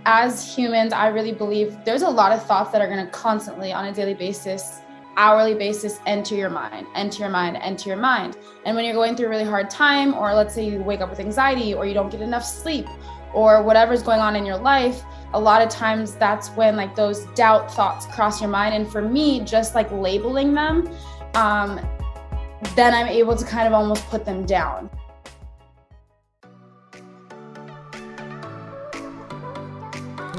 as humans, I really believe there's a lot of thoughts that are going to constantly, on a daily basis, hourly basis, enter your mind. And when you're going through a really hard time, or let's say you wake up with anxiety, or you don't get enough sleep, or whatever's going on in your life, a lot of times that's when like those doubt thoughts cross your mind. And for me, just like labeling them, then I'm able to kind of almost put them down.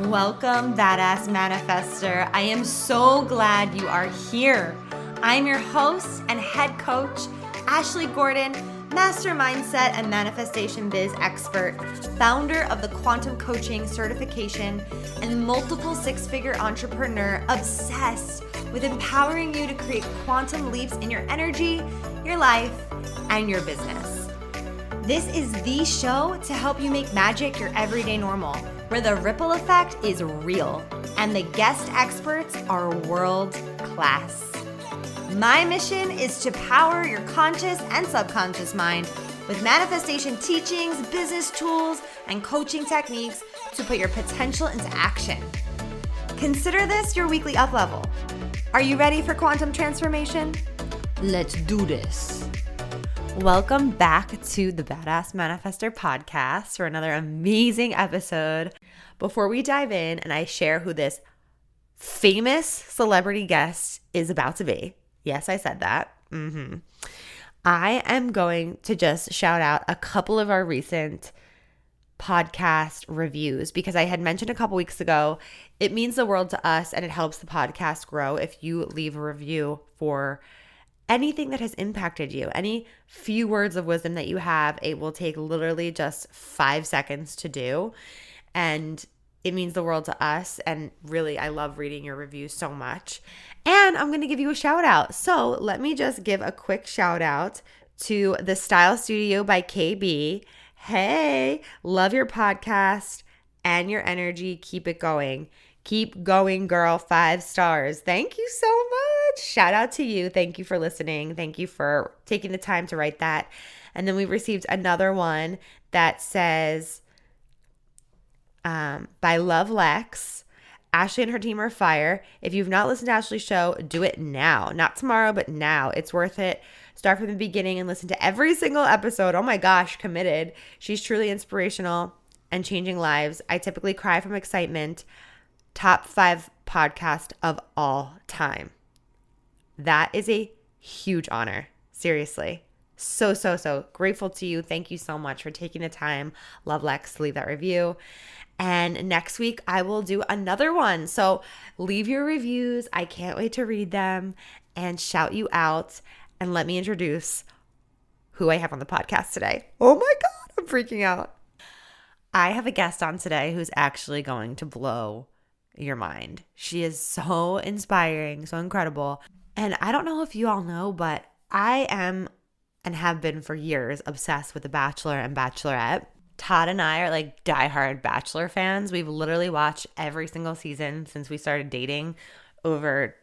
Welcome, Badass Manifester. I am so glad you are here. I'm your host and head coach, Ashley Gordon, master mindset and manifestation biz expert, founder of the Quantum Coaching certification, and multiple six-figure entrepreneur obsessed with empowering you to create quantum leaps in your energy, your life, and your business. This is the show to help you make magic your everyday normal, where the ripple effect is real and the guest experts are world class. My mission is to power your conscious and subconscious mind with manifestation teachings, business tools, and coaching techniques to put your potential into action. Consider this your weekly up level. Are you ready for quantum transformation? Let's do this. Welcome back to the Badass Manifester podcast for another amazing episode. Before we dive in and I share who this famous celebrity guest is about to be, yes, I said that. I am going to just shout out a couple of our recent podcast reviews because I had mentioned a couple weeks ago, it means the world to us and it helps the podcast grow if you leave a review for anything that has impacted you. Any few words of wisdom that you have, it will take literally just 5 seconds to do. And it means the world to us. And really, I love reading your reviews so much. And I'm going to give you a shout out. So let me just give a quick shout out to The Style Studio by KB. Hey, love your podcast and your energy. Keep it going. Keep going, girl. 5 stars. Thank you so much. Shout out to you. Thank you for listening. Thank you for taking the time to write that. And then we received another one that says, by Love Lex, Ashley and her team are fire. If you've not listened to Ashley's show, do it now. Not tomorrow, but now. It's worth it. Start from the beginning and listen to every single episode. Oh my gosh, committed. She's truly inspirational and changing lives. I typically cry from excitement. Top 5 podcast of all time. That is a huge honor. Seriously. So grateful to you. Thank you so much for taking the time. Love Lex to leave that review. And next week I will do another one. So leave your reviews. I can't wait to read them and shout you out. And let me introduce who I have on the podcast today. Oh my God, I'm freaking out. I have a guest on today who's actually going to blow your mind. She is so inspiring, so incredible. And I don't know if you all know, but I am and have been for years obsessed with The Bachelor and Bachelorette. Todd and I are like diehard Bachelor fans. We've literally watched every single season since we started dating over,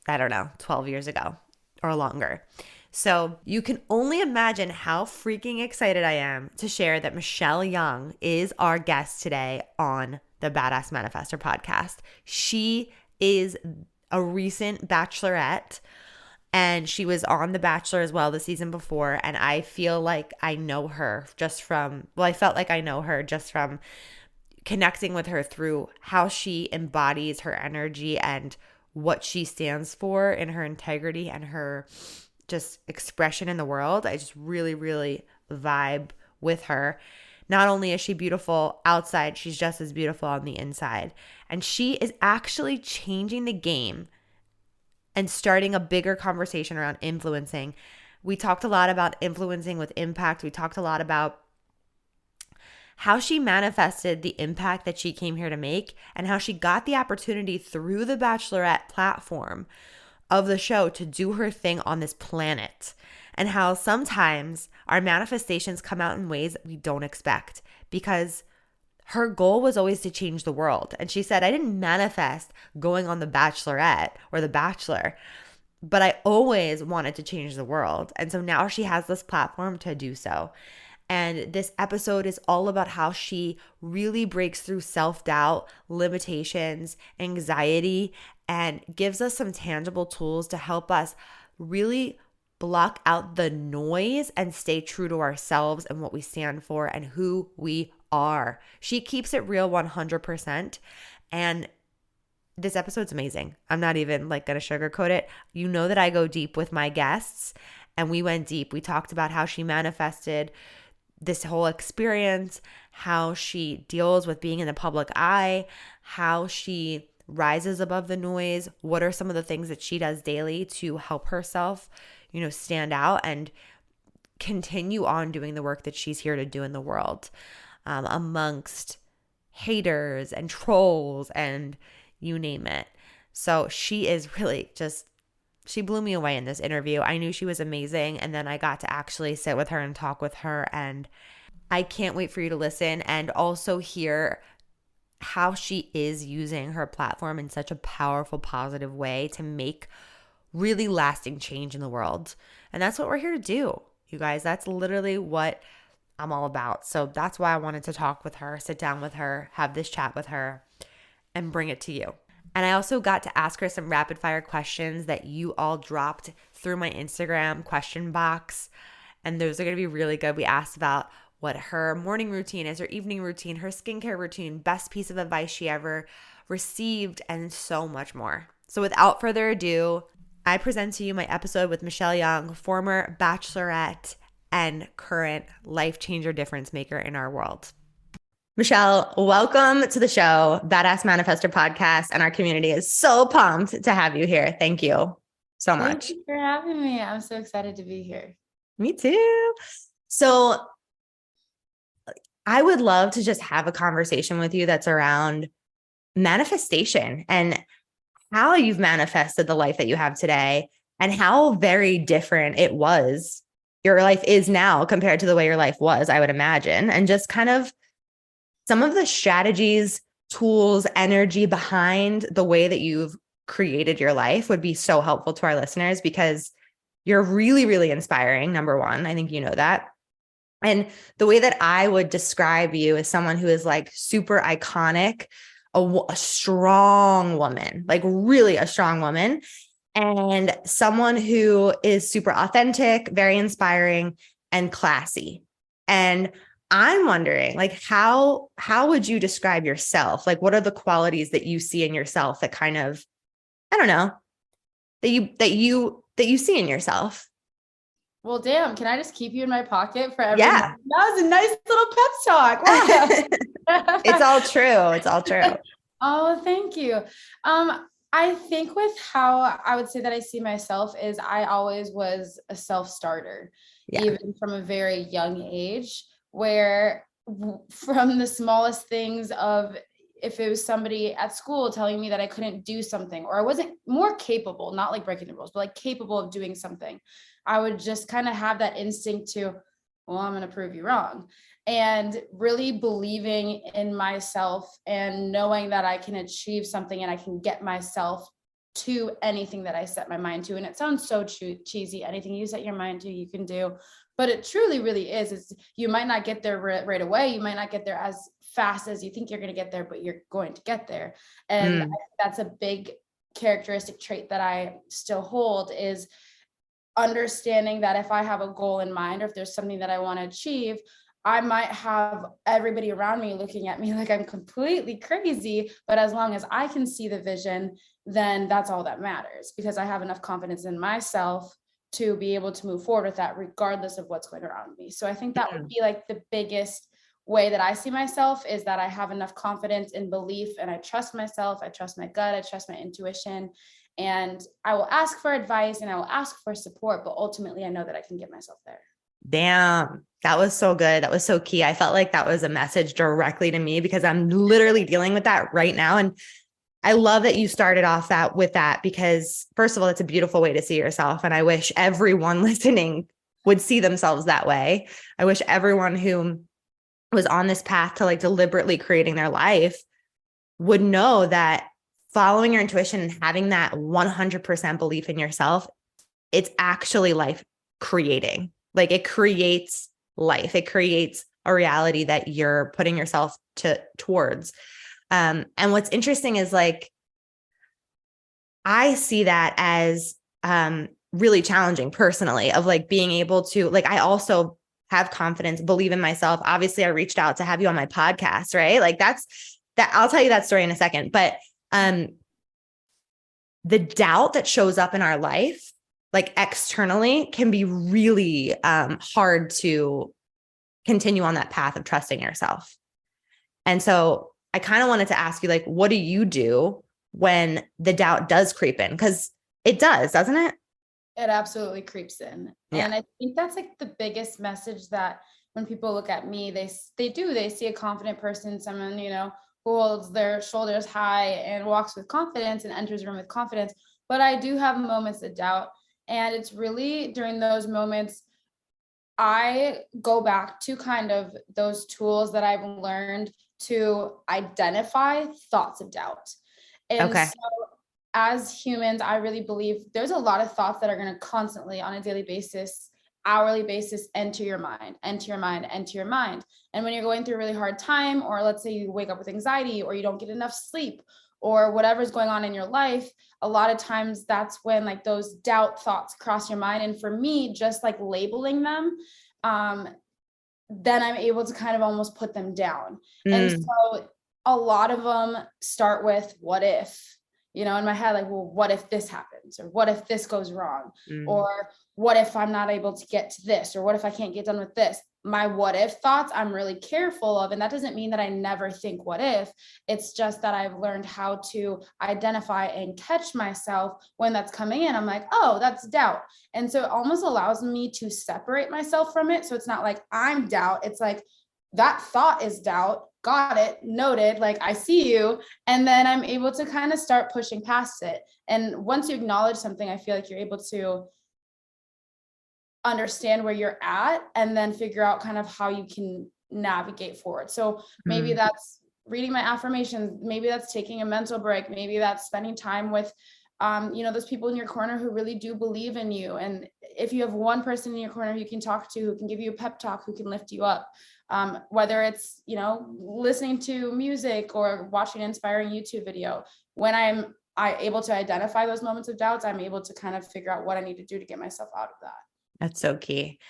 12 years ago or longer. So you can only imagine how freaking excited I am to share that Michelle Young is our guest today on the Badass Manifester podcast. She is a recent Bachelorette, and she was on The Bachelor as well the season before. And I feel like I know her I felt like I know her just from connecting with her through how she embodies her energy and what she stands for in her integrity and her just expression in the world. I just really, really vibe with her. Not only is she beautiful outside, she's just as beautiful on the inside. And she is actually changing the game and starting a bigger conversation around influencing. We talked a lot about influencing with impact. We talked a lot about how she manifested the impact that she came here to make and how she got the opportunity through the Bachelorette platform of the show to do her thing on this planet, and how sometimes our manifestations come out in ways that we don't expect, because her goal was always to change the world. And she said, I didn't manifest going on The Bachelorette or The Bachelor, but I always wanted to change the world. And so now she has this platform to do so. And this episode is all about how she really breaks through self-doubt, limitations, anxiety, and gives us some tangible tools to help us really block out the noise and stay true to ourselves and what we stand for and who we are. She keeps it real 100%. And this episode's amazing. I'm not even like going to sugarcoat it. You know that I go deep with my guests, and we went deep. We talked about how she manifested this whole experience, how she deals with being in the public eye, how she rises above the noise, what are some of the things that she does daily to help herself, stand out and continue on doing the work that she's here to do in the world, amongst haters and trolls and you name it. So she is really she blew me away in this interview. I knew she was amazing, and then I got to actually sit with her and talk with her, and I can't wait for you to listen and also hear how she is using her platform in such a powerful, positive way to make really lasting change in the world. And that's what we're here to do, you guys. That's literally what I'm all about. So that's why I wanted to talk with her, sit down with her, have this chat with her, and bring it to you. And I also got to ask her some rapid fire questions that you all dropped through my Instagram question box. And those are going to be really good. We asked about what her morning routine is, her evening routine, her skincare routine, best piece of advice she ever received, and so much more. So without further ado, I present to you my episode with Michelle Young, former Bachelorette and current life changer difference maker in our world. Michelle, welcome to the show, Badass Manifestor podcast, and our community is so pumped to have you here. Thank you so much. Thank you for having me. I'm so excited to be here. Me too. So I would love to just have a conversation with you that's around manifestation and how you've manifested the life that you have today and how very different your life is now compared to the way your life was, I would imagine, and just kind of some of the strategies, tools, energy behind the way that you've created your life would be so helpful to our listeners because you're really, really inspiring. Number one, I think you know that. And the way that I would describe you as someone who is like super iconic, a strong woman, like really a strong woman, and someone who is super authentic, very inspiring, and classy. And I'm wondering, like, how would you describe yourself? Like, what are the qualities that you see in yourself that kind of, I don't know, that you see in yourself? Well, damn, can I just keep you in my pocket for every Yeah. month? That was a nice little pep talk. Wow. It's all true. It's all true. Oh, thank you. I think with how I would say that I see myself is I always was a self-starter, even from a very young age, where from the smallest things of if it was somebody at school telling me that I couldn't do something or I wasn't more capable, not like breaking the rules, but like capable of doing something, I would just kind of have that instinct to, well, I'm going to prove you wrong. And really believing in myself and knowing that I can achieve something and I can get myself to anything that I set my mind to. And it sounds so cheesy. Anything you set your mind to, you can do. But it truly, really is. You might not get there right away. You might not get there as fast as you think you're going to get there, but you're going to get there. And that's a big characteristic trait that I still hold is understanding that if I have a goal in mind or if there's something that I want to achieve, I might have everybody around me looking at me like I'm completely crazy, but as long as I can see the vision, then that's all that matters because I have enough confidence in myself to be able to move forward with that regardless of what's going around me. So I think that would be like the biggest way that I see myself is that I have enough confidence and belief and I trust myself, I trust my gut, I trust my intuition, and I will ask for advice and I will ask for support, but ultimately I know that I can get myself there. Damn, that was so good. That was so key. I felt like that was a message directly to me because I'm literally dealing with that right now. And I love that you started off with that because first of all, it's a beautiful way to see yourself. And I wish everyone listening would see themselves that way. I wish everyone who was on this path to like deliberately creating their life would know that following your intuition and having that 100% belief in yourself, it's actually life creating. Like it creates life. It creates a reality that you're putting yourself towards. And what's interesting is like, I see that as really challenging personally, of like being able to, like, I also have confidence, believe in myself. Obviously I reached out to have you on my podcast, right? Like that. I'll tell you that story in a second, but the doubt that shows up in our life, like externally, can be really hard to continue on that path of trusting yourself. And so I kind of wanted to ask you, like, what do you do when the doubt does creep in? Because it does, doesn't it? It absolutely creeps in. Yeah. And I think that's like the biggest message, that when people look at me, they see a confident person, someone, who holds their shoulders high and walks with confidence and enters the room with confidence. But I do have moments of doubt. And it's really during those moments, I go back to kind of those tools that I've learned to identify thoughts of doubt. And Okay. so as humans, I really believe there's a lot of thoughts that are going to constantly, on a daily basis, hourly basis, enter your mind, enter your mind, enter your mind. And when you're going through a really hard time, or let's say you wake up with anxiety, or you don't get enough sleep, or whatever's going on in your life, a lot of times that's when like those doubt thoughts cross your mind. And for me, just like labeling them, then I'm able to kind of almost put them down. And so a lot of them start with what if, in my head, like, well, what if this happens? Or what if this goes wrong? Or what if I'm not able to get to this? Or what if I can't get done with this? My what if thoughts, I'm really careful of. And that doesn't mean that I never think what if. It's just that I've learned how to identify and catch myself when that's coming in. I'm like, oh, that's doubt. And so it almost allows me to separate myself from it. So it's not like I'm doubt. It's like, that thought is doubt. Got it. Noted. Like, I see you. And then I'm able to kind of start pushing past it. And once you acknowledge something, I feel like you're able to understand where you're at and then figure out kind of how you can navigate forward. So maybe that's reading my affirmations. Maybe that's taking a mental break. Maybe that's spending time with those people in your corner who really do believe in you. And if you have one person in your corner you can talk to, who can give you a pep talk, who can lift you up, whether it's, listening to music or watching an inspiring YouTube video, when I'm able to identify those moments of doubts, I'm able to kind of figure out what I need to do to get myself out of that. That's so key.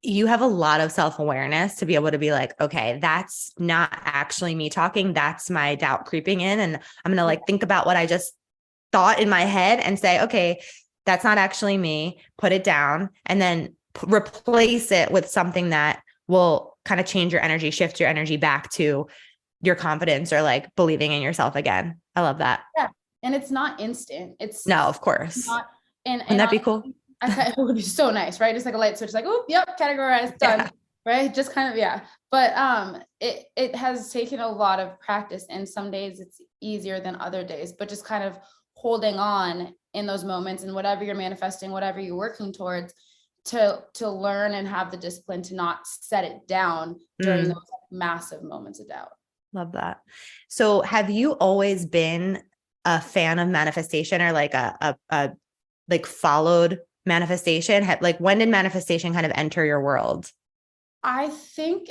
You have a lot of self-awareness to be able to be like, okay, that's not actually me talking. That's my doubt creeping in. And I'm going to like think about what I just thought in my head and say, okay, that's not actually me. Put it down and then replace it with something that will kind of change your energy, shift your energy back to your confidence or like believing in yourself again. I love that. Yeah. And it's not instant. It's No, of course. not, and Wouldn't that be cool? it would be so nice, right? Just like a light switch, like, oh, yep, categorized, done. Yeah. Right. Just kind of, yeah. But it has taken a lot of practice, and some days it's easier than other days, but just kind of holding on in those moments, and whatever you're manifesting, whatever you're working towards, to learn and have the discipline to not set it down during those massive moments of doubt. Love that. So have you always been a fan of manifestation, or like a like followed manifestation? Like, when did manifestation kind of enter your world? I feel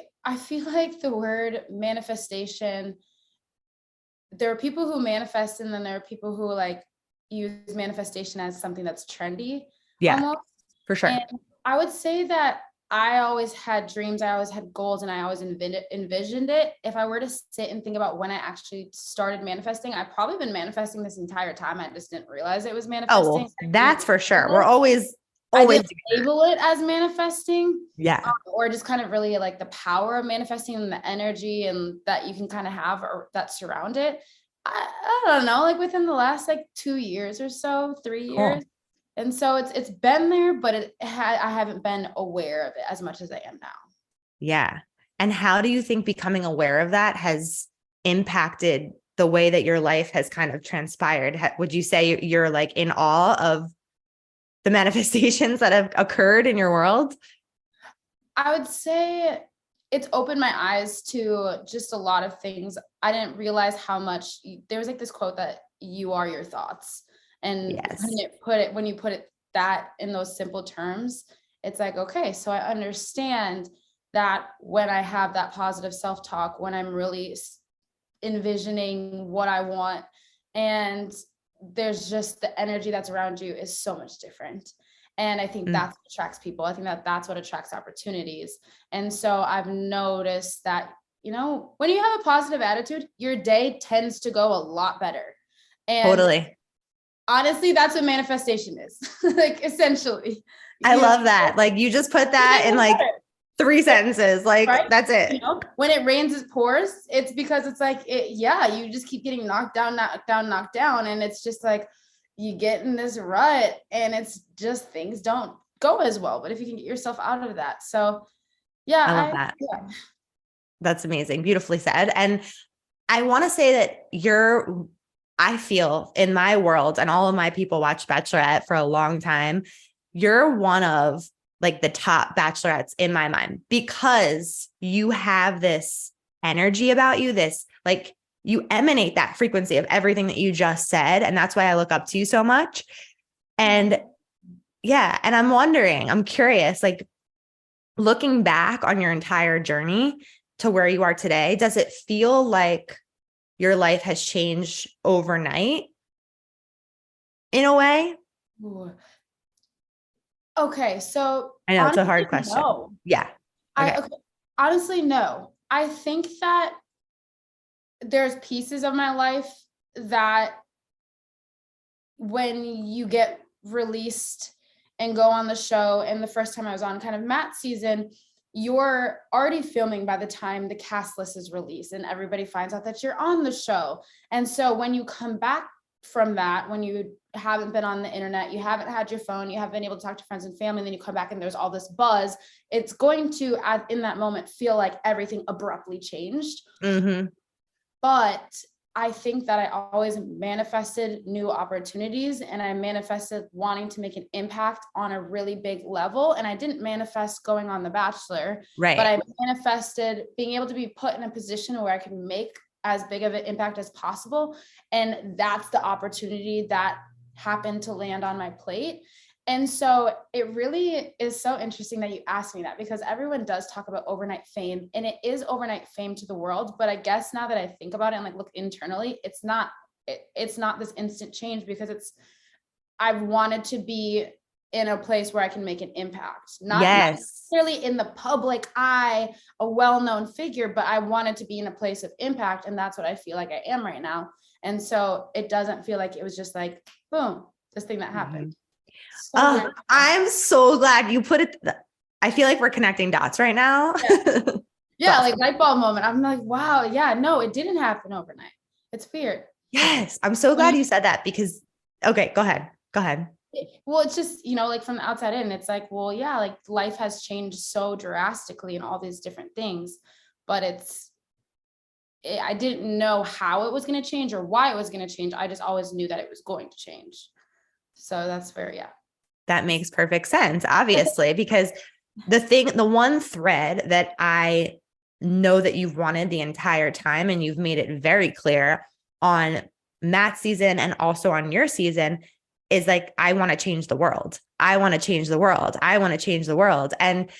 like the word manifestation, there are people who manifest, and then there are people who like use manifestation as something that's trendy. Yeah, almost. for sure. And I would say that I always had dreams, I always had goals, and I always envisioned it. If I were to sit and think about when I actually started manifesting, I've probably been manifesting this entire time. I just didn't realize it was manifesting. Oh, well, that's for sure. We're always I didn't label it as manifesting. Yeah. Or just kind of really like the power of manifesting and the energy and that you can kind of have, or that surround it. I don't know, like within the last like 2 years or so, 3 years. Cool. And so it's been there, but I haven't been aware of it as much as I am now. Yeah. And how do you think becoming aware of that has impacted the way that your life has kind of transpired? Would you say you're like in awe of the manifestations that have occurred in your world? I would say it's opened my eyes to just a lot of things. I didn't realize how much there was like this quote that you are your thoughts. And yes. when you put it that in those simple terms, it's like, okay, so I understand that when I have that positive self-talk, when I'm really envisioning what I want, and there's just the energy that's around you is so much different. And I think that's what attracts people. I think that that's what attracts opportunities. And so I've noticed that, you know, when you have a positive attitude, your day tends to go a lot better. And Totally. honestly, that's what manifestation is. Like, essentially. I You know, love that. Like, you just put that in like 3 sentences. Like, right? that's it. You know, when it rains, it pours. It's because it's like, yeah, you just keep getting knocked down, knocked down, knocked down. And it's just like, you get in this rut and it's just things don't go as well. But if you can get yourself out of that. So yeah, I love that. Yeah. That's amazing. Beautifully said. And I want to say that I feel in my world, and all of my people watch Bachelorette for a long time, you're one of like the top bachelorettes in my mind, because you have this energy about you, this like you emanate that frequency of everything that you just said. And that's why I look up to you so much. And yeah. And I'm curious, like looking back on your entire journey to where you are today, does it feel like your life has changed overnight in a way? Ooh. Okay, so I know it's a hard honestly, question. no. Yeah. Okay. Honestly, no. I think that there's pieces of my life that when you get released and go on the show, and the first time I was on kind of Matt's season, you're already filming by the time the cast list is released and everybody finds out that you're on the show. And so when you come back from that, when you haven't been on the internet, you haven't had your phone, you haven't been able to talk to friends and family, and then you come back and there's all this buzz, it's going to, in that moment, feel like everything abruptly changed. Mm-hmm. But I think that I always manifested new opportunities, and I manifested wanting to make an impact on a really big level. And I didn't manifest going on The Bachelor, Right. but I manifested being able to be put in a position where I can make as big of an impact as possible. And that's the opportunity that happened to land on my plate. And so it really is so interesting that you asked me that, because everyone does talk about overnight fame, and it is overnight fame to the world. But I guess now that I think about it and like look internally, it's not this instant change, because I've wanted to be in a place where I can make an impact, not necessarily in the public eye, a well-known figure, but I wanted to be in a place of impact. And that's what I feel like I am right now. And so it doesn't feel like it was just like, boom, this thing that happened. So I'm so glad you put it. I feel like we're connecting dots right now. Yeah, like light bulb moment. I'm like, wow, yeah, no, it didn't happen overnight. It's weird. Yes. I'm so glad you said that, because, okay, go ahead. Well, it's just, like from the outside in, it's like, well, yeah, like life has changed so drastically and all these different things, but I didn't know how it was going to change or why it was going to change. I just always knew that it was going to change. So that's where, yeah. That makes perfect sense, obviously, because the one thread that I know that you've wanted the entire time, and you've made it very clear on Matt's season and also on your season, is like, I want to change the world. I want to change the world. I want to change the world. And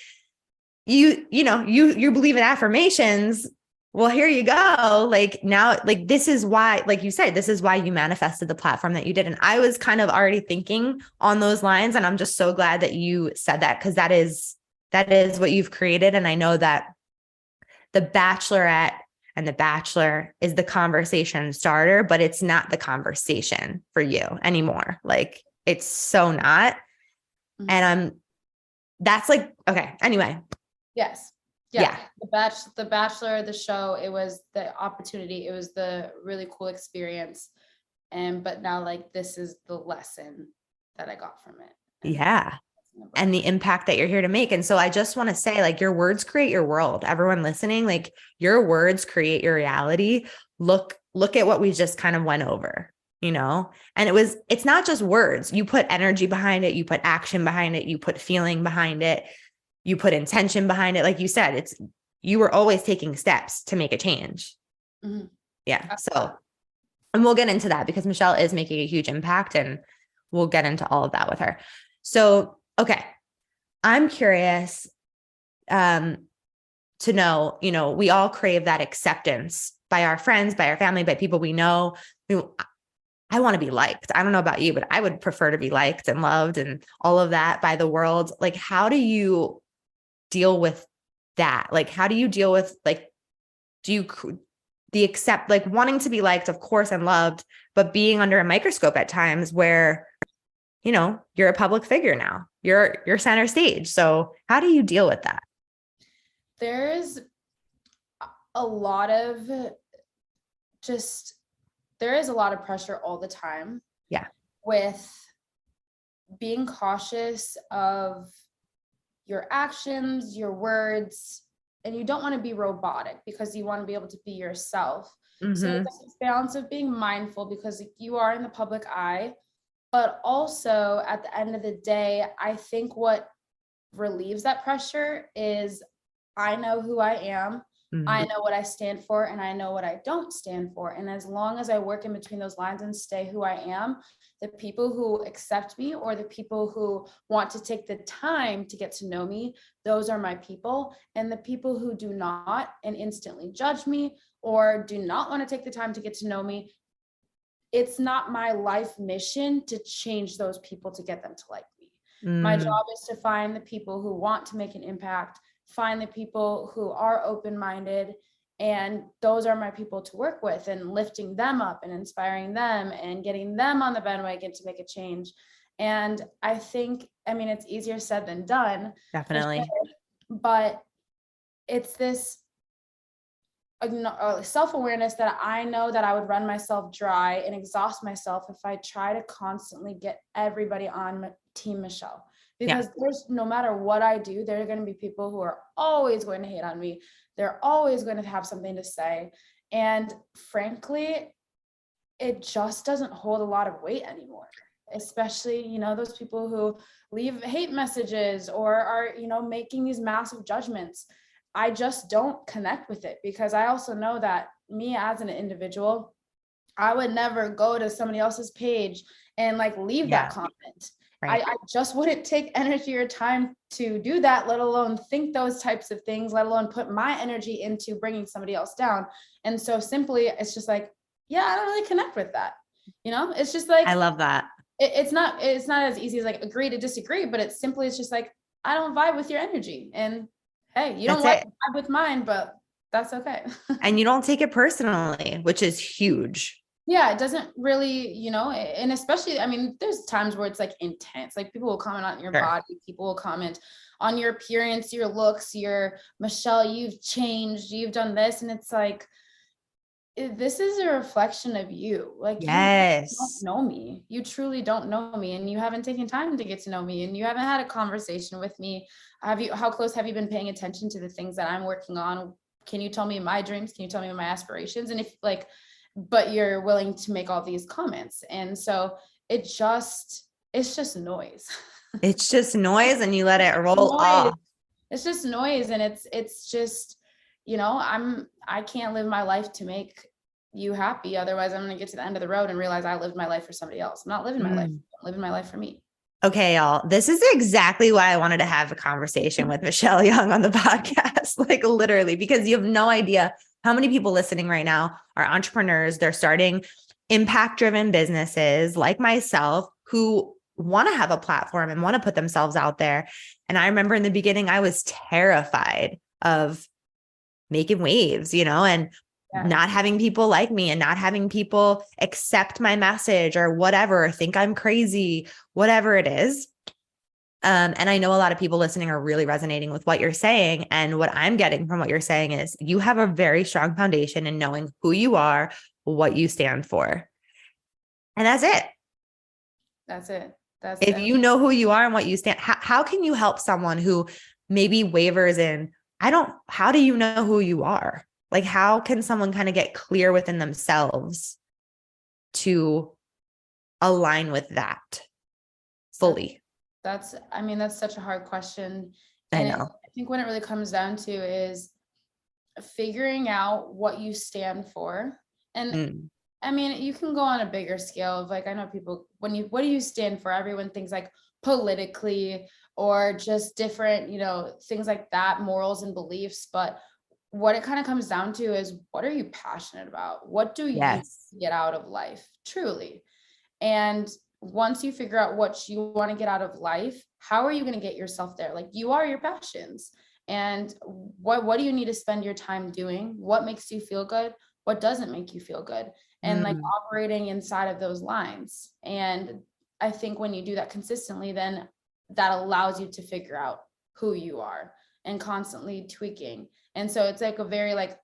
you believe in affirmations. Well, here you go. Like now, like this is why, like you said, this is why you manifested the platform that you did. And I was kind of already thinking on those lines. And I'm just so glad that you said that, because that is what you've created. And I know that the Bachelorette and the Bachelor is the conversation starter, but it's not the conversation for you anymore. Like it's so not. Mm-hmm. And that's like, okay. Anyway. Yes. Yeah. The Bachelor, the show, it was the opportunity. It was the really cool experience. But now like, this is the lesson that I got from it. Yeah. And the impact that you're here to make. And so I just want to say, like, your words create your world. Everyone listening, like your words create your reality. Look at what we just kind of went over, and it's not just words. You put energy behind it. You put action behind it. You put feeling behind it. You put intention behind it. Like you said, you were always taking steps to make a change. Mm-hmm. Yeah. So, and we'll get into that, because Michelle is making a huge impact, and we'll get into all of that with her. So, okay. I'm curious. to know, you know, we all crave that acceptance by our friends, by our family, by people we know. I want to be liked. I don't know about you, but I would prefer to be liked and loved and all of that by the world. Like, how do you deal with that? Like, how do you deal with, like, do you the accept, like, wanting to be liked, of course, and loved, but being under a microscope at times where, you know, you're a public figure now, you're center stage. So how do you deal with that? There's a lot of there is a lot of pressure all the time. Yeah. With being cautious of your actions, your words, and you don't want to be robotic because you want to be able to be yourself. So it's this balance of being mindful because you are in the public eye, but also at the end of the day, I think what relieves that pressure is I know who I am. I know what I stand for and I know what I don't stand for. And as long as I work in between those lines and stay who I am, the people who accept me or the people who want to take the time to get to know me, those are my people. And the people who do not and instantly judge me or do not want to take the time to get to know me, it's not my life mission to change those people to get them to like me. My job is to find the people who want to make an impact, find the people who are open-minded, and those are my people to work with, and lifting them up and inspiring them and getting them on the bandwagon to make a change. And I think, I mean, it's easier said than done. Definitely. Sure, but it's this self-awareness that I know that I would run myself dry and exhaust myself if I try to constantly get everybody on Team Michelle. Because there's, no matter what I do, there are going to be people who are always going to hate on me. They're always going to have something to say. And frankly, it just doesn't hold a lot of weight anymore. Especially, you know, those people who leave hate messages or are, you know, making these massive judgments. I just don't connect with it because I also know that me as an individual, I would never go to somebody else's page and like leave that comment. Right. I just wouldn't take energy or time to do that, let alone think those types of things, let alone put my energy into bringing somebody else down. And so simply, it's just like, yeah, I don't really connect with that. You know, it's just like, I love that. It's not as easy as like agree to disagree, but it's just like, I don't vibe with your energy. And hey, you don't like vibe with mine, but that's okay. And you don't take it personally, which is huge. Yeah, it doesn't really, you know, and especially, I mean, there's times where it's like intense, like people will comment on your body, people will comment on your appearance, your looks, your Michelle, you've changed, you've done this. And it's like, this is a reflection of you. Like, you don't know me. You truly don't know me. And you haven't taken time to get to know me. And you haven't had a conversation with me. How close have you been paying attention to the things that I'm working on? Can you tell me my dreams? Can you tell me my aspirations? And if like, but you're willing to make all these comments. And so it's just noise. It's just noise and you let it roll off. It's just noise. And it's just, you know, I can't live my life to make you happy. Otherwise I'm going to get to the end of the road and realize I lived my life for somebody else. I'm not living my life. I'm living my life for me. Okay, y'all. This is exactly why I wanted to have a conversation with Michelle Young on the podcast, like literally, because you have no idea how many people listening right now are entrepreneurs. They're starting impact-driven businesses like myself who want to have a platform and want to put themselves out there. And I remember in the beginning, I was terrified of making waves, you know, and not having people like me and not having people accept my message or whatever, or think I'm crazy, whatever it is. And I know a lot of people listening are really resonating with what you're saying. And what I'm getting from what you're saying is you have a very strong foundation in knowing who you are, what you stand for. And that's it. That's it. If you know who you are and what you stand, how can you help someone who maybe wavers in, how do you know who you are? Like, how can someone kind of get clear within themselves to align with that fully? That's such a hard question. And I think when it really comes down to is figuring out what you stand for. And I mean, you can go on a bigger scale of like, I know people, what do you stand for? Everyone thinks like politically or just different, things like that, morals and beliefs. But what it kind of comes down to is, what are you passionate about? What do you Yes. get out of life, truly? And once you figure out what you want to get out of life, how are you going to get yourself there? Like, you are your passions. And what do you need to spend your time doing? What makes you feel good? What doesn't make you feel good? And like operating inside of those lines. And I think when you do that consistently, then that allows you to figure out who you are and constantly tweaking. And so it's like a very like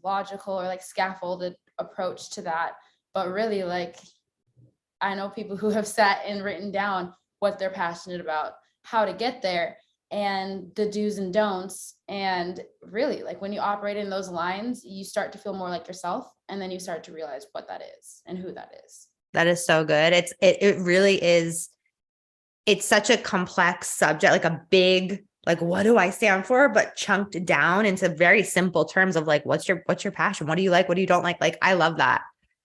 logical or like scaffolded approach to that. But really, like, I know people who have sat and written down what they're passionate about, how to get there, and the do's and don'ts. And really, like, when you operate in those lines, you start to feel more like yourself. And then you start to realize what that is and who that is. That is so good. It really is. It's such a complex subject, like a big, like, what do I stand for? But chunked down into very simple terms of like, what's your passion? What do you like? What do you don't like? Like, I love that.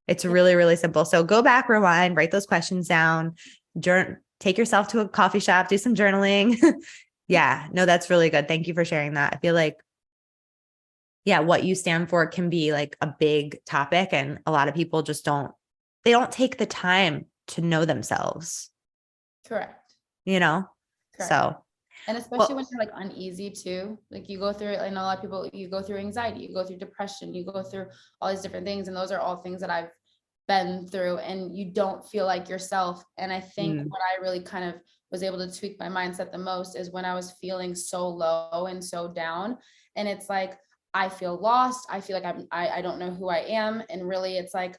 It's really, really simple. So go back, rewind, write those questions down, take yourself to a coffee shop, do some journaling. Yeah, no, that's really good. Thank you for sharing that. I feel like, yeah, what you stand for can be like a big topic, and a lot of people just they don't take the time to know themselves, Correct. Correct. So, and especially when you're like uneasy too, like you go through it. I know a lot of people, you go through anxiety, you go through depression, you go through all these different things. And those are all things that I've been through, and you don't feel like yourself. And I think what I really kind of was able to tweak my mindset the most is when I was feeling so low and so down. And it's like, I feel lost. I feel like I don't know who I am. And really it's like,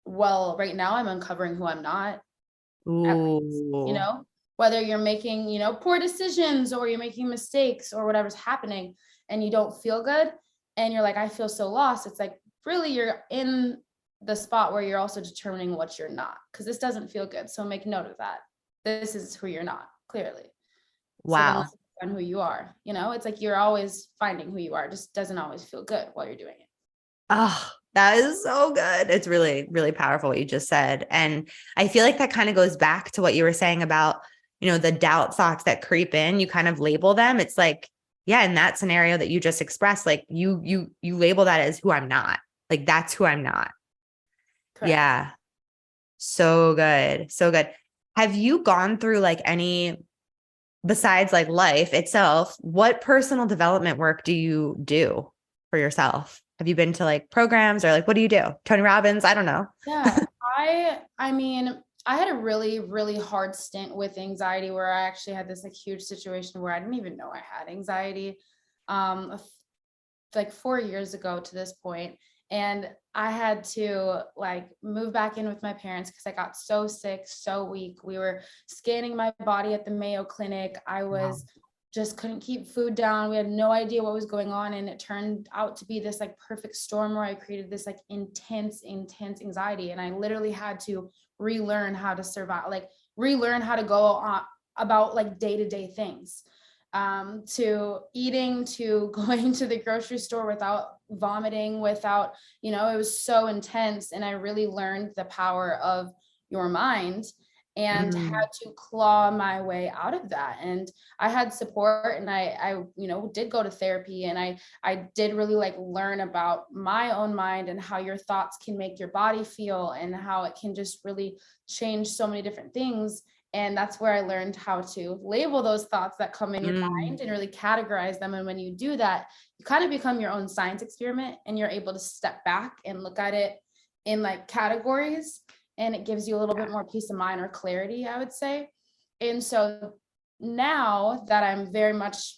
well, right now I'm uncovering who I'm not. Least, whether you're making, poor decisions, or you're making mistakes, or whatever's happening, and you don't feel good, and you're like, I feel so lost. It's like, really, you're in the spot where you're also determining what you're not, because this doesn't feel good. So make note of that. This is who you're not, clearly. Wow. So then let's find who you are. It's like you're always finding who you are. It just doesn't always feel good while you're doing it. Oh, that is so good. It's really, really powerful what you just said. And I feel like that kind of goes back to what you were saying about, the doubt thoughts that creep in, you kind of label them. It's like, yeah, in that scenario that you just expressed, like you label that as who I'm not. Like, that's who I'm not. Correct. Yeah. So good. So good. Have you gone through like besides like life itself, what personal development work do you do for yourself? Have you been to like programs, or like, what do you do? Tony Robbins? I don't know. Yeah. I mean, I had a really, really hard stint with anxiety, where I actually had this like huge situation where I didn't even know I had anxiety, like 4 years ago to this point. And I had to like move back in with my parents because I got so sick, so weak. We were scanning my body at the Mayo Clinic. I was just couldn't keep food down. We had no idea what was going on. And it turned out to be this like perfect storm where I created this like intense anxiety. And I literally had to relearn how to survive, like relearn how to go on about like day-to-day things, to eating, to going to the grocery store without vomiting, without, it was so intense. And I really learned the power of your mind, and had to claw my way out of that. And I had support, and I did go to therapy, and I did really like learn about my own mind and how your thoughts can make your body feel, and how it can just really change so many different things. And that's where I learned how to label those thoughts that come in your mind and really categorize them. And when you do that, you kind of become your own science experiment, and you're able to step back and look at it in like categories. And it gives you a little bit more peace of mind or clarity, I would say. And so now that I'm very much,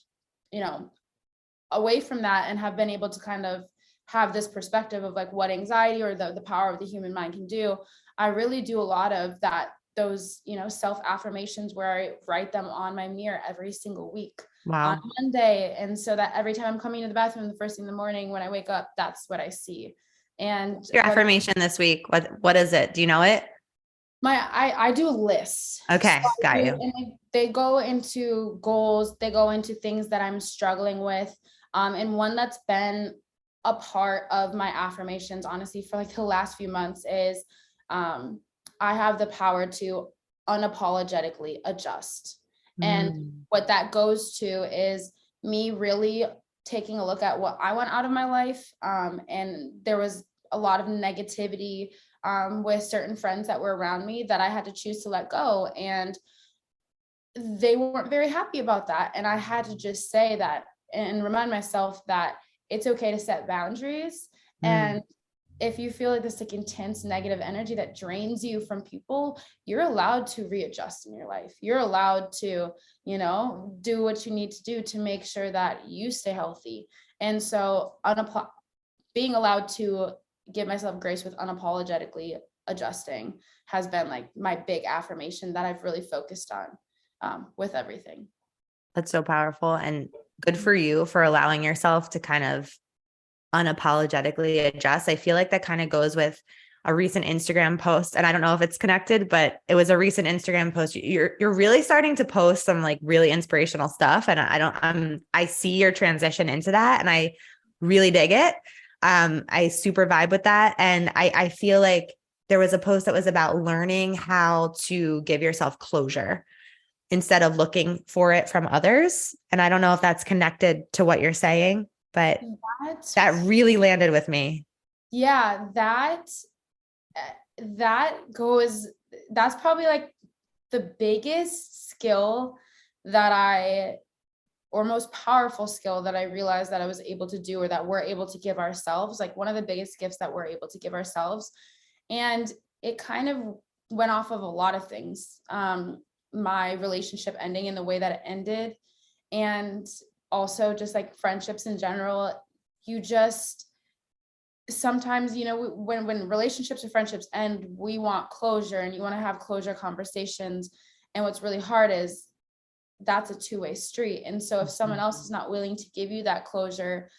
away from that, and have been able to kind of have this perspective of like what anxiety or the power of the human mind can do, I really do a lot of that, those, self affirmations, where I write them on my mirror every single week on Monday. And so that every time I'm coming to the bathroom the first thing in the morning when I wake up, that's what I see. And your affirmation this week, what is it? Do you know it? I do lists. Okay. So got you. And they go into goals. They go into things that I'm struggling with. And one that's been a part of my affirmations, honestly, for like the last few months is, I have the power to unapologetically adjust. And Mm. what that goes to is me really taking a look at what I want out of my life. And there was a lot of negativity with certain friends that were around me that I had to choose to let go. And they weren't very happy about that. And I had to just say that and remind myself that it's okay to set boundaries. Mm. And if you feel like this like intense negative energy that drains you from people, you're allowed to readjust in your life. You're allowed to, do what you need to do to make sure that you stay healthy. And so being allowed to give myself grace with unapologetically adjusting has been like my big affirmation that I've really focused on with everything. That's so powerful, and good for you for allowing yourself to kind of unapologetically adjust. I feel like that kind of goes with a recent Instagram post, and I don't know if it's connected, but it was a recent Instagram post. You're really starting to post some like really inspirational stuff, and I see your transition into that, and I really dig it. I super vibe with that, and I feel like there was a post that was about learning how to give yourself closure instead of looking for it from others. And I don't know if that's connected to what you're saying, but that really landed with me. Yeah, that's probably like the biggest skill or most powerful skill that I realized that I was able to do, or that we're able to give ourselves, like one of the biggest gifts that we're able to give ourselves. And it kind of went off of a lot of things. My relationship ending in the way that it ended, and also just like friendships in general. You just sometimes, when relationships or friendships end, we want closure, and you want to have closure conversations. And what's really hard is that's a two-way street. And so if someone else is not willing to give you that closure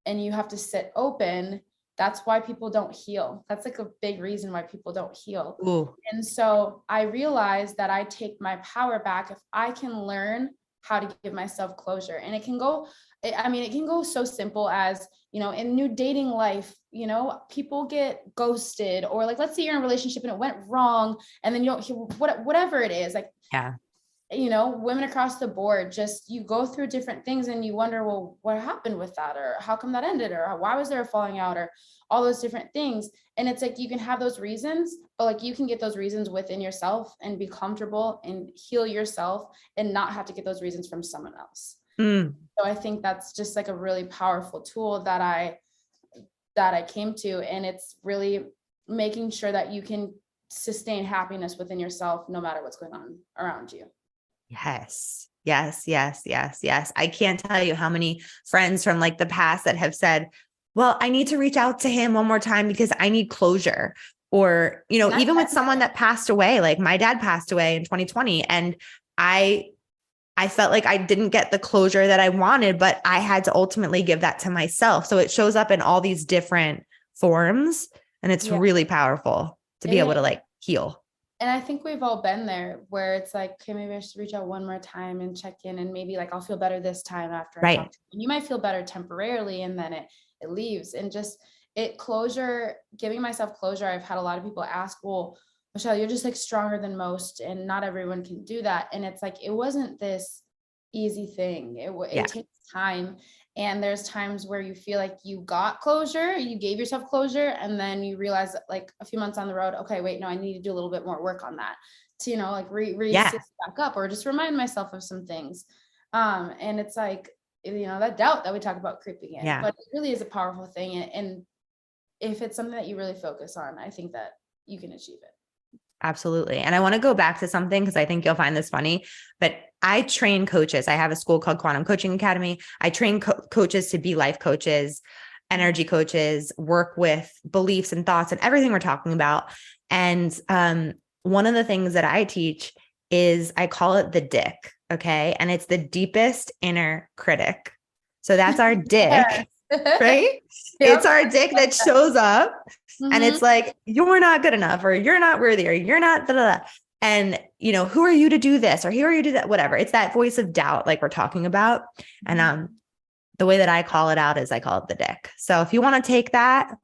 and you have to sit open, that's why people don't heal. That's like a big reason why people don't heal. Ooh. And so I realized that I take my power back if I can learn how to give myself closure. And it can go so simple as, in new dating life, people get ghosted, or like, let's say you're in a relationship and it went wrong, and then you don't hear whatever it is, like, Yeah. Women across the board, just you go through different things and you wonder, well, what happened with that? Or how come that ended? Or why was there a falling out? Or all those different things. And it's like, you can have those reasons, but like, you can get those reasons within yourself and be comfortable and heal yourself and not have to get those reasons from someone else. Mm. So I think that's just like a really powerful tool that I came to. And it's really making sure that you can sustain happiness within yourself, no matter what's going on around you. Yes. Yes. Yes. Yes. Yes. I can't tell you how many friends from like the past that have said, well, I need to reach out to him one more time because I need closure. Or, even with someone that passed away, like my dad passed away in 2020, and I felt like I didn't get the closure that I wanted, but I had to ultimately give that to myself. So it shows up in all these different forms, and it's really powerful to be able to like heal. And I think we've all been there where it's like, okay, maybe I should reach out one more time and check in, and maybe like I'll feel better this time after I talk to you. You might feel better temporarily, and then it leaves. And just giving myself closure. I've had a lot of people ask, well, Michelle, you're just like stronger than most, and not everyone can do that. And it's like, it wasn't this easy thing. It takes time. And there's times where you feel like you got closure, you gave yourself closure, and then you realize that like a few months on the road, okay, wait, no, I need to do a little bit more work on that to, like back up, or just remind myself of some things. And it's like, that doubt that we talk about creeping in, but it really is a powerful thing. And if it's something that you really focus on, I think that you can achieve it. Absolutely. And I want to go back to something because I think you'll find this funny, but I train coaches. I have a school called Quantum Coaching Academy. I train coaches to be life coaches, energy coaches, work with beliefs and thoughts and everything we're talking about. And one of the things that I teach is I call it the dick. Okay. And it's the deepest inner critic. So that's our dick, right? It's our dick that shows up. And it's like, you're not good enough, or you're not worthy, or you're not, blah, blah, blah. And, who are you to do this? Or who are you to do that? Whatever. It's that voice of doubt, like we're talking about. And the way that I call it out is I call it the dick. So if you want to take that,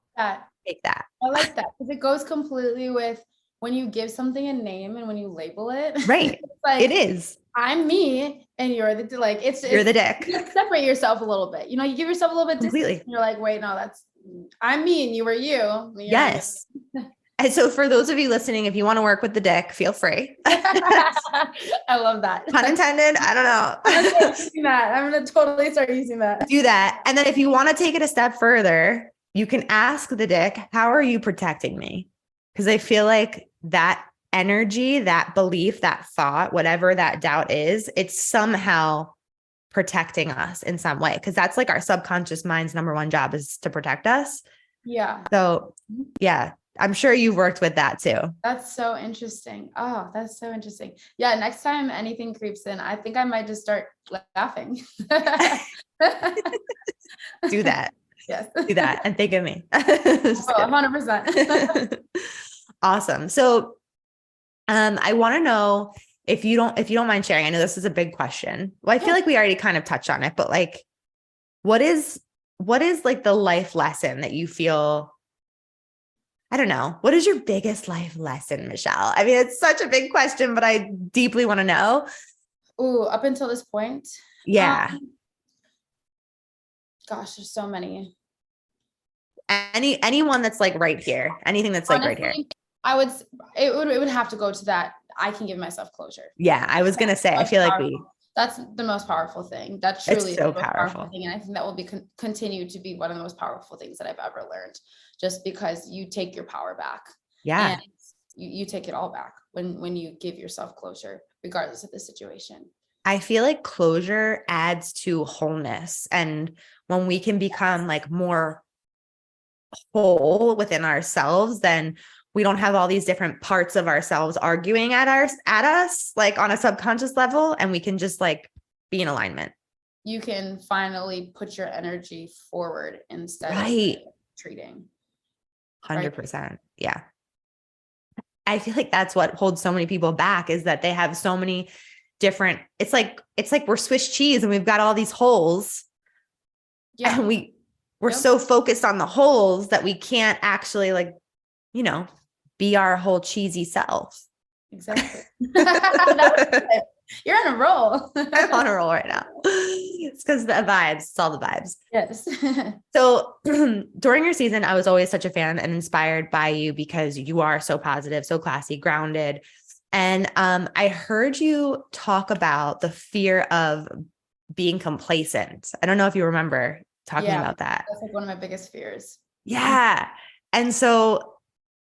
take that. I like that, because it goes completely with when you give something a name and when you label it, Right. it's like, It is. I'm me and you're the, like, You're the dick. you separate yourself a little bit. You know, you give yourself a little bit Completely. distance. You're like, wait, no, I'm me and you are you. Yes. And so for those of you listening, if you want to work with the dick, feel free. I love that. Pun intended. I don't know. I'm gonna start using that. I'm going to totally start using that. Do that. And then if you want to take it a step further, you can ask the dick, how are you protecting me? Because I feel like that energy, that belief, that thought, whatever that doubt is, it's somehow protecting us in some way. Because that's like our subconscious mind's number one job is to protect us. Yeah. So yeah, I'm sure you've worked with that too. That's so interesting. Oh, that's so interesting. Yeah. Next time anything creeps in, I think I might just start laughing. Do that. Yes. Do that. And think of me. 100%. Awesome. So I want to know if you don't mind sharing. I know this is a big question. Well, I feel like we already kind of touched on it, but like, what is like the life lesson that you feel, I don't know, what is your biggest life lesson, Michelle? I mean, it's such a big question, but I deeply want to know. Ooh, up until this point. Yeah. Gosh, there's so many. Anyone that's like right here, anything that's like right here. It would have to go to that. I can give myself closure. Yeah. I was going to say, I feel like that's the most powerful thing. That truly is so the most powerful thing. And I think that will be continue to be one of the most powerful things that I've ever learned, just because you take your power back. Yeah. And you take it all back when you give yourself closure, regardless of the situation. I feel like closure adds to wholeness. And when we can become like more whole within ourselves, then we don't have all these different parts of ourselves arguing at us, like on a subconscious level, and we can just like be in alignment. You can finally put your energy forward instead of retreating. 100%. Yeah. I feel like that's what holds so many people back, is that they have so many different, it's like we're Swiss cheese and we've got all these holes. Yeah. And we're so focused on the holes that we can't actually like, you know, be our whole cheesy self. Exactly. You're on a roll. I'm on a roll right now. It's because the vibes, it's all the vibes. Yes. So during your season, I was always such a fan and inspired by you because you are so positive, so classy, grounded. And I heard you talk about the fear of being complacent. I don't know if you remember talking about that. That's like one of my biggest fears. Yeah. And so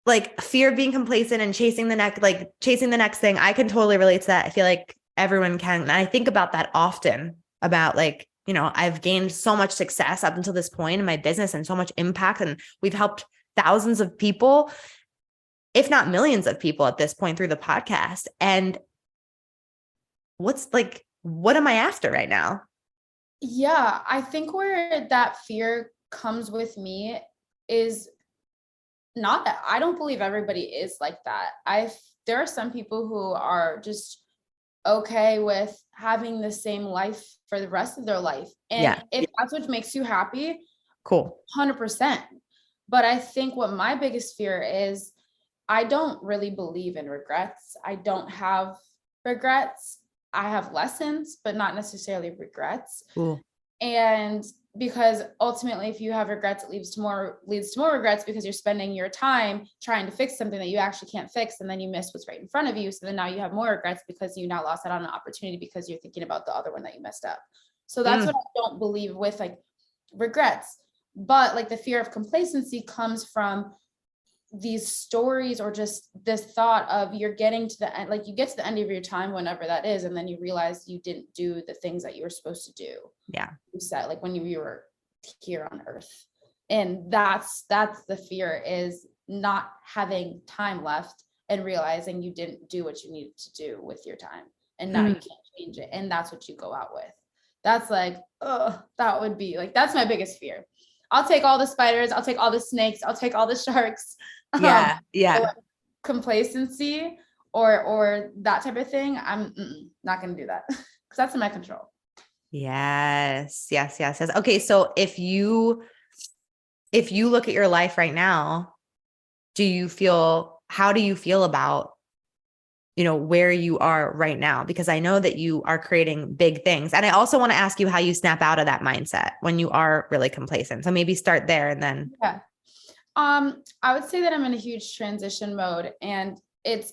like fear of being complacent and chasing the next thing, I can totally relate to that. I feel like everyone can. And I think about that often, about like, you know, I've gained so much success up until this point in my business and so much impact. And we've helped thousands of people, if not millions of people at this point through the podcast. And what am I after right now? Yeah, I think where that fear comes with me is not that I don't believe everybody is like that. There are some people who are just okay with having the same life for the rest of their life. And if that's what makes you happy, cool. 100%. But I think what my biggest fear is, I don't really believe in regrets. I don't have regrets. I have lessons, but not necessarily regrets. Cool. And because ultimately, if you have regrets, it leads to more regrets, because you're spending your time trying to fix something that you actually can't fix. And then you miss what's right in front of you. So then now you have more regrets because you now lost out on an opportunity because you're thinking about the other one that you messed up. So that's what I don't believe with like regrets. But like the fear of complacency comes from these stories, or just this thought of you're getting to the end, like you get to the end of your time, whenever that is, and then you realize you didn't do the things that you were supposed to do. Yeah. You said like when you were here on earth. And that's the fear, is not having time left and realizing you didn't do what you needed to do with your time. And now you can't change it. And that's what you go out with. That's like, that would be like, that's my biggest fear. I'll take all the spiders. I'll take all the snakes. I'll take all the sharks. Yeah. Like complacency or that type of thing, I'm not going to do that, because that's in my control. Yes. Okay. So if you look at your life right now, do you feel how do you feel about, where you are right now? Because I know that you are creating big things. And I also want to ask you how you snap out of that mindset when you are really complacent. So maybe start there and then. Yeah. I would say that I'm in a huge transition mode, and it's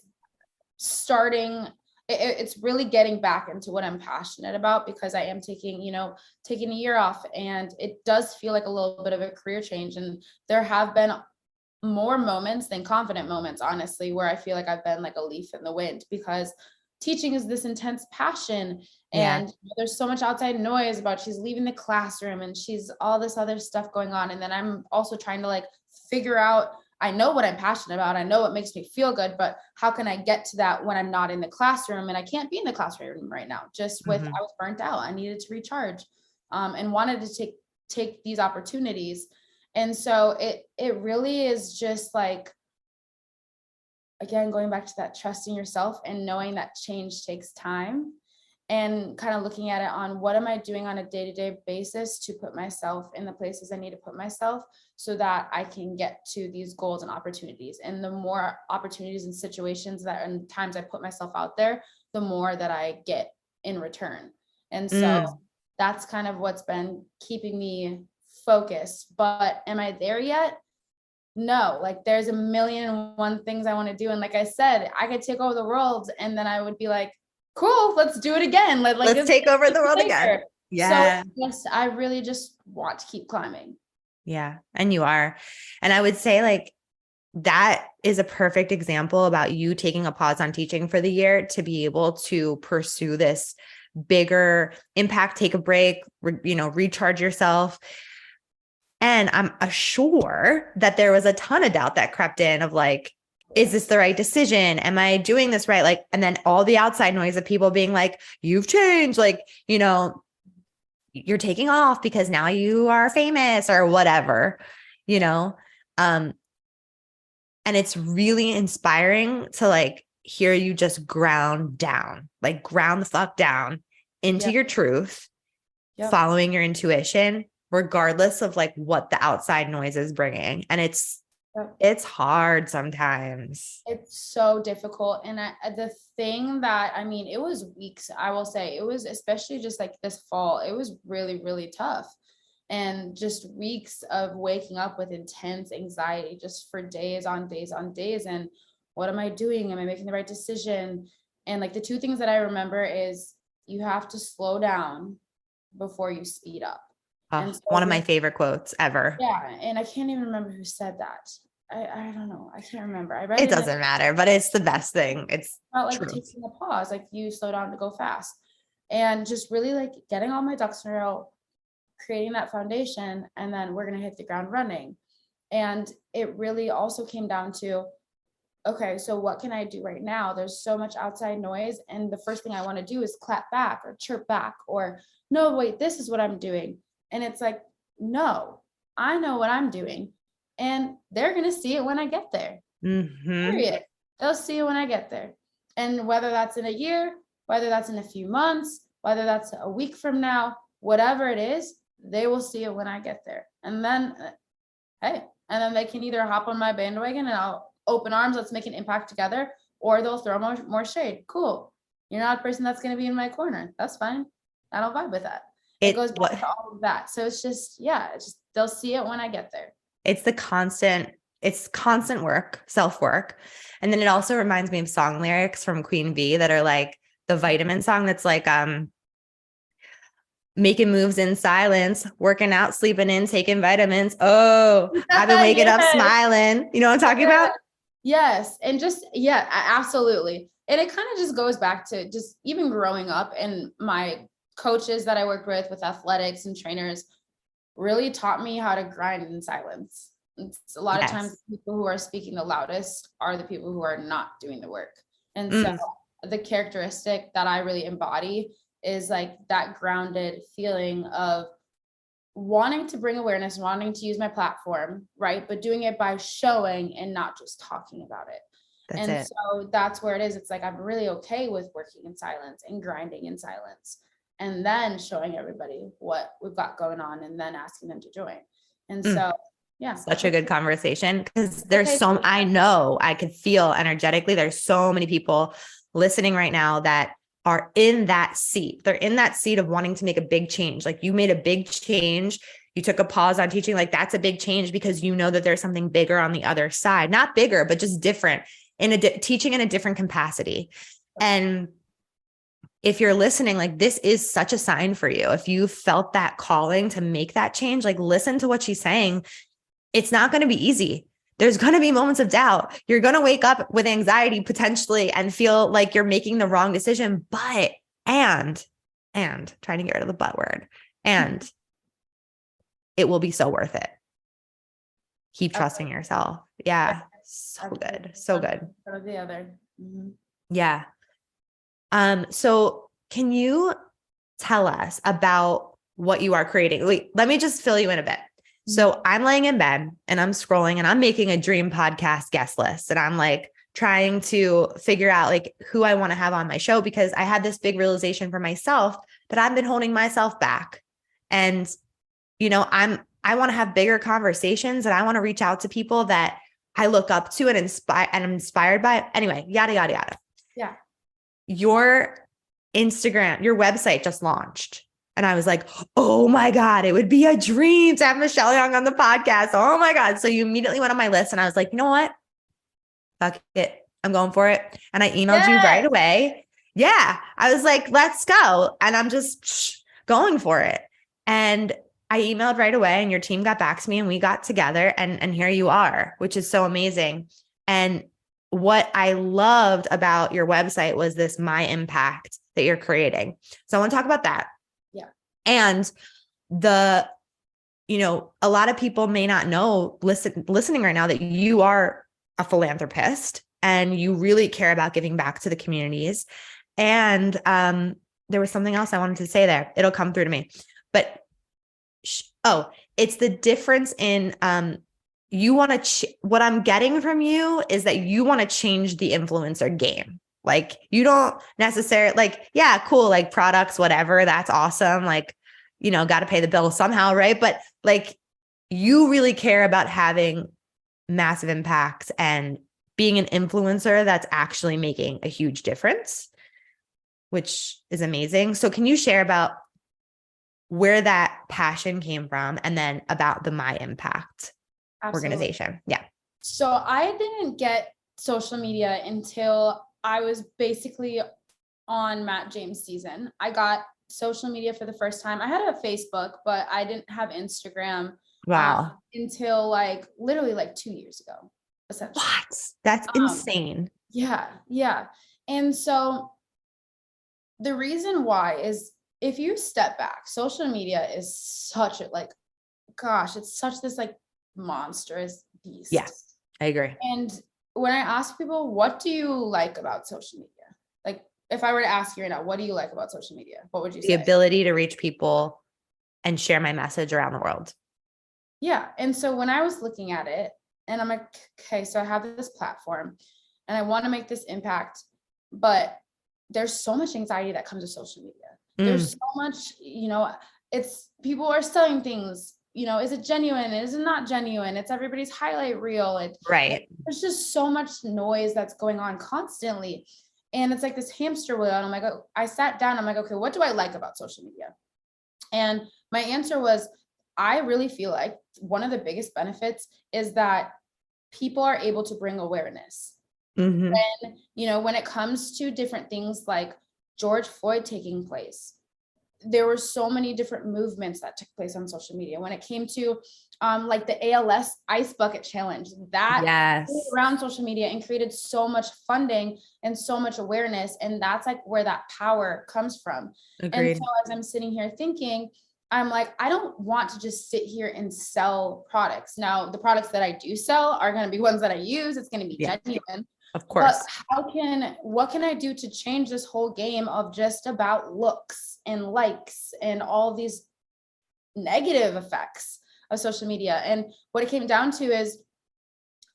starting, it's really getting back into what I'm passionate about, because I am taking a year off, and it does feel like a little bit of a career change. And there have been more moments than confident moments, honestly, where I feel like I've been like a leaf in the wind, because teaching is this intense passion. Yeah. And there's so much outside noise about she's leaving the classroom and she's all this other stuff going on. And then I'm also trying to like figure out, I know what I'm passionate about, I know what makes me feel good, but how can I get to that when I'm not in the classroom? And I can't be in the classroom right now, just with, I was burnt out, I needed to recharge, and wanted to take these opportunities. And so it really is just like, again, going back to that trusting yourself and knowing that change takes time, and kind of looking at it on what am I doing on a day-to-day basis to put myself in the places I need to put myself, so that I can get to these goals and opportunities. And the more opportunities and situations that and times I put myself out there, the more that I get in return. And so that's kind of what's been keeping me focused. But am I there yet? No, like there's a million and one things I want to do. And like I said, I could take over the world and then I would be like, cool, let's do it again. Let's take over the world again. Yeah. So yes, I really just want to keep climbing. Yeah. And you are. And I would say like, that is a perfect example about you taking a pause on teaching for the year to be able to pursue this bigger impact, take a break, recharge yourself. And I'm sure that there was a ton of doubt that crept in of like, is this the right decision? Am I doing this right? Like, and then all the outside noise of people being like, you've changed, like, you're taking off because now you are famous or whatever, and it's really inspiring to like hear you just ground the fuck down into your truth, following your intuition, regardless of like what the outside noise is bringing. And it's hard sometimes. It's so difficult. And the thing that, I mean, it was weeks, I will say, it was especially just like this fall, it was really, really tough. And just weeks of waking up with intense anxiety just for days on days on days. And what am I doing? Am I making the right decision? And like the two things that I remember is you have to slow down before you speed up. And so, one of my favorite quotes ever. Yeah. And I can't even remember who said that. I don't know. I can't remember. I read it doesn't matter, but it's the best thing. It's not like true. taking a pause, like you slow down to go fast, and just really like getting all my ducks in a row, creating that foundation, and then we're going to hit the ground running. And it really also came down to, okay, so what can I do right now? There's so much outside noise. And the first thing I want to do is clap back or chirp back or, no, wait, this is what I'm doing. And it's like, no, I know what I'm doing. And they're going to see it when I get there. Period. They'll see it when I get there. And whether that's in a year, whether that's in a few months, whether that's a week from now, whatever it is, they will see it when I get there. And then, hey, and then they can either hop on my bandwagon and I'll open arms, let's make an impact together, or they'll throw more shade. Cool. You're not a person that's going to be in my corner. That's fine. I don't vibe with that. It goes back to all of that. So it's just, they'll see it when I get there. It's constant work, self-work. And then it also reminds me of song lyrics from Queen Bee that are like the vitamin song that's like, making moves in silence, working out, sleeping in, taking vitamins. Oh, I've been waking up smiling. You know what I'm talking about? Yes. And just, absolutely. And it kind of just goes back to just even growing up, and my coaches that I worked with athletics and trainers really taught me how to grind in silence. It's a lot of times people who are speaking the loudest are the people who are not doing the work. And so the characteristic that I really embody is like that grounded feeling of wanting to bring awareness, wanting to use my platform, right? But doing it by showing and not just talking about it. So that's where it is. It's like, I'm really okay with working in silence and grinding in silence, and then showing everybody what we've got going on and then asking them to join. And so Yeah. Such a good conversation, because I know I could feel energetically, there's so many people listening right now that are in that seat. They're in that seat of wanting to make a big change. Like, you made a big change. You took a pause on teaching. Like, that's a big change because you know that there's something bigger on the other side, not bigger, but just different teaching in a different capacity. And if you're listening, like, this is such a sign for you. If you felt that calling to make that change, like, listen to what she's saying. It's not going to be easy. There's going to be moments of doubt. You're going to wake up with anxiety potentially and feel like you're making the wrong decision, and trying to get rid of the but word, and it will be so worth it. Keep trusting yourself. Yeah. So good. So good. The other. Mm-hmm. Yeah. So can you tell us about what you are creating? Wait, let me just fill you in a bit. So I'm laying in bed and I'm scrolling and I'm making a dream podcast guest list. And I'm like trying to figure out like who I want to have on my show, because I had this big realization for myself that I've been holding myself back. And, you know, I want to have bigger conversations, and I want to reach out to people that I look up to and I'm inspired by. Anyway, yada, yada, yada. Yeah. Your Instagram, your website just launched. And I was like, oh my God, it would be a dream to have Michelle Young on the podcast. Oh my God. So you immediately went on my list and I was like, you know what? Fuck it. I'm going for it. And I emailed you right away. Yeah. I was like, let's go. And I'm just going for it. And I emailed right away and your team got back to me and we got together, and here you are, which is so amazing. And what I loved about your website was this My Impact that you're creating. So I want to talk about that. Yeah. And a lot of people may not know listening right now that you are a philanthropist and you really care about giving back to the communities. And there was something else I wanted to say there. It'll come through to me. But it's the difference in you want to what I'm getting from you is that you want to change the influencer game. Like, you don't necessarily like, yeah, cool. Like, products, whatever. That's awesome. Like, you know, got to pay the bill somehow. Right. But like, you really care about having massive impacts and being an influencer that's actually making a huge difference, which is amazing. So can you share about where that passion came from, and then about the My Impact organization? Yeah. So I didn't get social media until I was basically on Matt James' season. I got social media for the first time. I had a Facebook, but I didn't have Instagram. Wow. Until literally 2 years ago, essentially. What? That's insane. Yeah. Yeah. And so the reason why is, if you step back, social media is such it's such this monstrous beast. Yeah, I agree. And when I ask people, what do you like about social media? Like, if I were to ask you right now, what do you like about social media? What would you say? The ability to reach people and share my message around the world. Yeah. And so when I was looking at it, and I'm like, okay, so I have this platform and I want to make this impact, but there's so much anxiety that comes with social media. There's so much, it's people are selling things, is it genuine? Is it not genuine? It's everybody's highlight reel. Right. There's just so much noise that's going on constantly. And it's like this hamster wheel. And I'm like, I sat down, I'm like, okay, what do I like about social media? And my answer was, I really feel like one of the biggest benefits is that people are able to bring awareness. Mm-hmm. When it comes to different things like George Floyd taking place, there were so many different movements that took place on social media. When it came to the ALS Ice Bucket Challenge, that around social media and created so much funding and so much awareness. And that's where that power comes from. Agreed. And so as I'm sitting here thinking, I'm like, I don't want to just sit here and sell products. Now, the products that I do sell are going to be ones that I use. It's going to be genuine. Of course. But what can I do to change this whole game of just about looks and likes and all these negative effects of social media? And what it came down to is,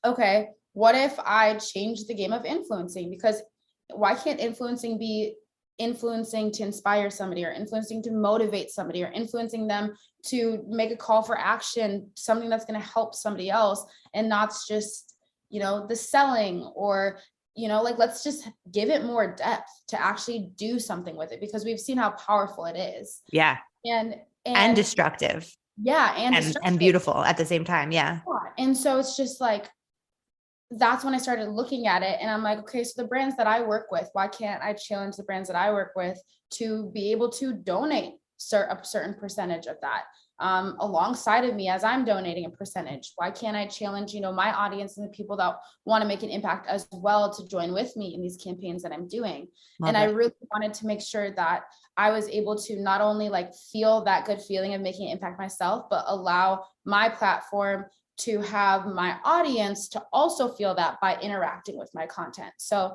okay, what if I change the game of influencing? Because why can't influencing be influencing to inspire somebody, or influencing to motivate somebody, or influencing them to make a call for action, something that's going to help somebody else, and not just, the selling, or, like, let's just give it more depth to actually do something with it, because we've seen how powerful it is. Yeah. And destructive. Yeah. And beautiful at the same time. Yeah. And so it's just like, that's when I started looking at it, and I'm like, okay, so the brands that I work with, why can't I challenge the brands that I work with to be able to donate a certain percentage of that alongside of me, as I'm donating a percentage? Why can't I challenge, my audience and the people that want to make an impact as well to join with me in these campaigns that I'm doing? And I really wanted to make sure that I was able to not only like feel that good feeling of making an impact myself, but allow my platform to have my audience to also feel that by interacting with my content. So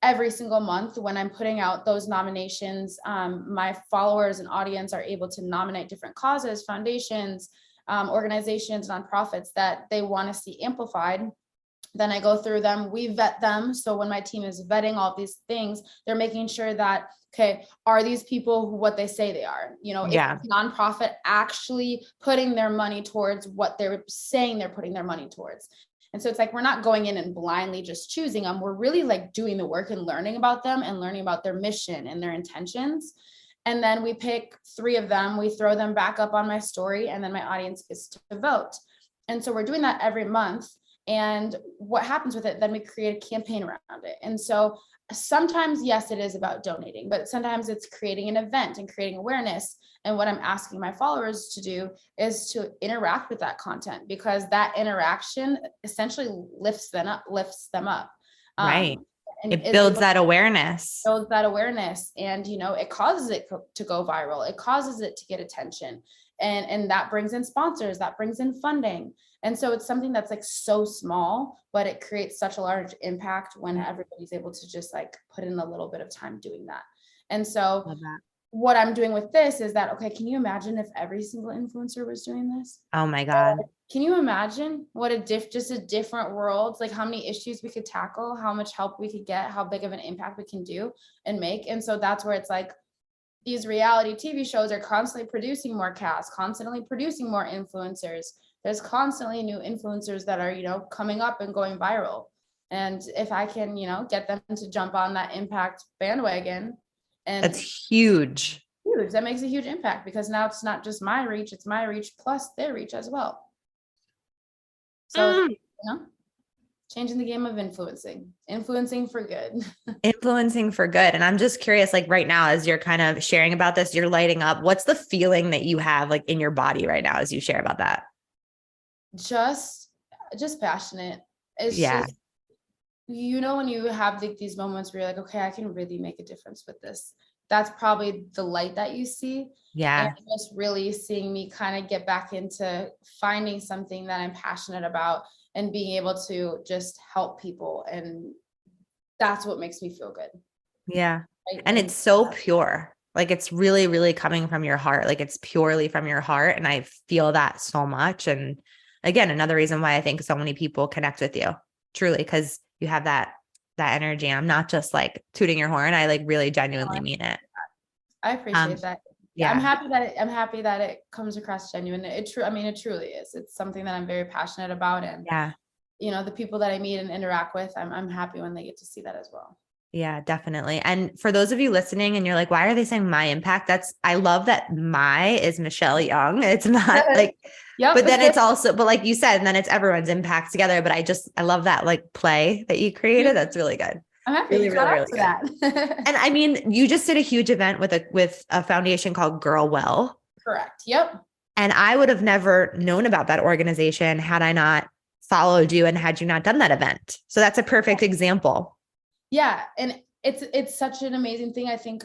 every single month when I'm putting out those nominations, my followers and audience are able to nominate different causes, foundations, organizations, nonprofits that they want to see amplified. Then I go through them, we vet them. So when my team is vetting all these things, they're making sure that, okay, are these people what they say they are? If it's nonprofit actually putting their money towards what they're saying they're putting their money towards. And so it's like, we're not going in and blindly just choosing them. We're really like doing the work and learning about them and learning about their mission and their intentions. And then we pick 3 of them, we throw them back up on my story, and then my audience gets to vote. And so we're doing that every month. And what happens with it, then we create a campaign around it. And so sometimes, yes, it is about donating, but sometimes it's creating an event and creating awareness. And what I'm asking my followers to do is to interact with that content, because that interaction essentially lifts them up. Right. And it builds that awareness. And, it causes it to go viral. It causes it to get attention. And that brings in sponsors, that brings in funding. And so it's something that's like so small, but it creates such a large impact when everybody's able to just like put in a little bit of time doing that. And so what I'm doing with this is that, okay, can you imagine if every single influencer was doing this? Oh my God. Can you imagine what just a different world, like how many issues we could tackle, how much help we could get, how big of an impact we can do and make. And so that's where it's like, these reality TV shows are constantly producing more casts, constantly producing more influencers. There's constantly new influencers that are, coming up and going viral. And if I can, get them to jump on that impact bandwagon, and that's huge. That makes a huge impact, because now it's not just my reach, it's my reach plus their reach as well. So, changing the game of influencing for good. Influencing for good. And I'm just curious, like right now, as you're kind of sharing about this, you're lighting up. What's the feeling that you have like in your body right now as you share about that? Just passionate. It's just, when you have like these moments where you're like, okay, I can really make a difference with this. That's probably the light that you see. Yeah. And just really seeing me kind of get back into finding something that I'm passionate about and being able to just help people. And that's what makes me feel good. Yeah. Right? And it's so pure. Like it's really, really coming from your heart. Like it's purely from your heart. And I feel that so much. And again, another reason why I think so many people connect with you, truly, because you have that energy. I'm not just like tooting your horn. I like really genuinely mean it. I appreciate that. Yeah. I'm happy that it comes across genuine. It truly is. It's something that I'm very passionate about. And the people that I meet and interact with, I'm happy when they get to see that as well. Yeah, definitely. And for those of you listening and you're like, why are they saying my impact? I love that my is Michelle Young. It's not like, but then it's also, but like you said, and then it's everyone's impact together. But I love that like play that you created. That's really good. I'm happy really, really, really that. And I mean, you just did a huge event with a foundation called Girl Well. Correct. Yep. And I would have never known about that organization had I not followed you and had you not done that event. So that's a perfect example. Yeah. And it's such an amazing thing. I think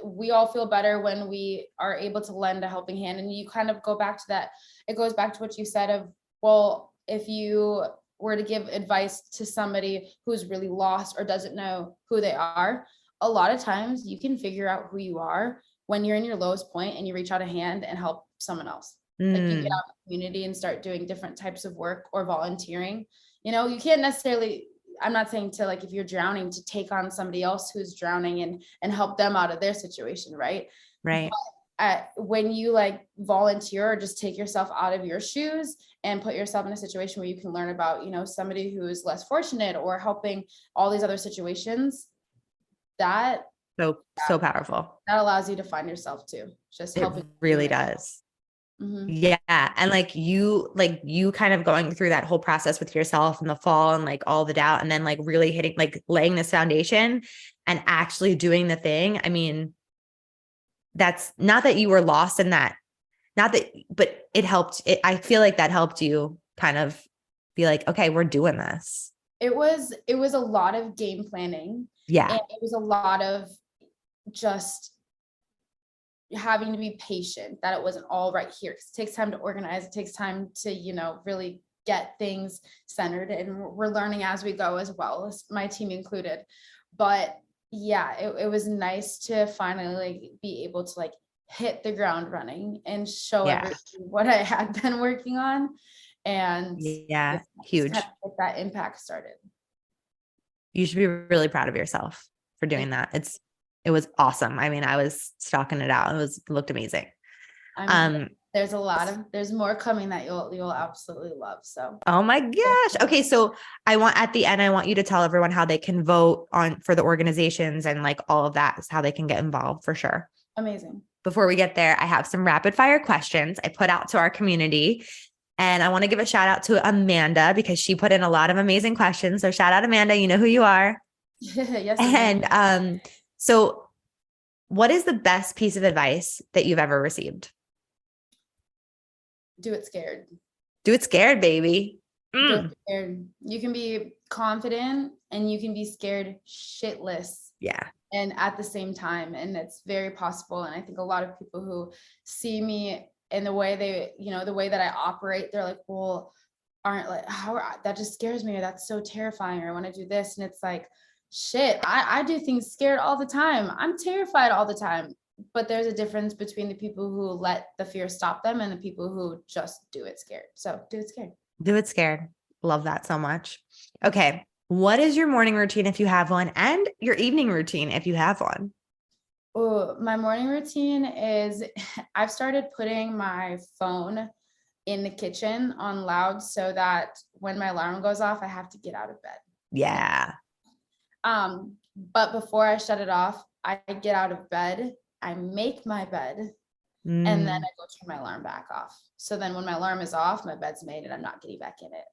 we all feel better when we are able to lend a helping hand. And you kind of go back to that. It goes back to what you said of, well, if you were to give advice to somebody who's really lost or doesn't know who they are, a lot of times you can figure out who you are when you're in your lowest point and you reach out a hand and help someone else. Like you get out in the community and start doing different types of work or volunteering. You can't necessarily I'm not saying to like, if you're drowning, to take on somebody else who's drowning and help them out of their situation. Right. Right. When you like volunteer or just take yourself out of your shoes and put yourself in a situation where you can learn about, somebody who is less fortunate or helping all these other situations, that So powerful. that allows you to find yourself too. Just It helping. really does. Mm-hmm. Yeah. And like you kind of going through that whole process with yourself in the fall and like all the doubt and then like really hitting, like laying this foundation and actually doing the thing. I mean, that's not that you were lost in that, not that, but it helped. I feel like that helped you kind of be like, okay, we're doing this. It was a lot of game planning. Yeah. And it was a lot of just having to be patient that it wasn't all right here. It takes time to organize. It takes time to, really get things centered, and we're learning as we go as well, as my team included. But yeah, it was nice to finally like be able to like hit the ground running and show everyone what I had been working on. And huge. kind of get that impact started. You should be really proud of yourself for doing that. It was awesome. I mean, I was stalking it out. It looked amazing. There's more coming that you'll absolutely love. So, oh my gosh. Okay. So at the end, I want you to tell everyone how they can vote for the organizations and like all of that is how they can get involved for sure. Amazing. Before we get there, I have some rapid fire questions I put out to our community. And I want to give a shout out to Amanda because she put in a lot of amazing questions. So shout out Amanda, you know who you are. Yes. And so what is the best piece of advice that you've ever received? Do it scared. Do it scared, baby. Do it scared. You can be confident and you can be scared shitless. Yeah. And at the same time, and it's very possible. And I think a lot of people who see me and the way the way that I operate, they're like, well, that just scares me, or that's so terrifying, or I want to do this. And it's like, shit, I do things scared all the time. I'm terrified all the time. But there's a difference between the people who let the fear stop them and the people who just do it scared. So do it scared. Do it scared. Love that so much. Okay. What is your morning routine if you have one, and your evening routine if you have one? Oh, my morning routine is I've started putting my phone in the kitchen on loud so that when my alarm goes off, I have to get out of bed. Yeah. But before I shut it off, I get out of bed, I make my bed, and then I go turn my alarm back off. So then when my alarm is off, my bed's made and I'm not getting back in it.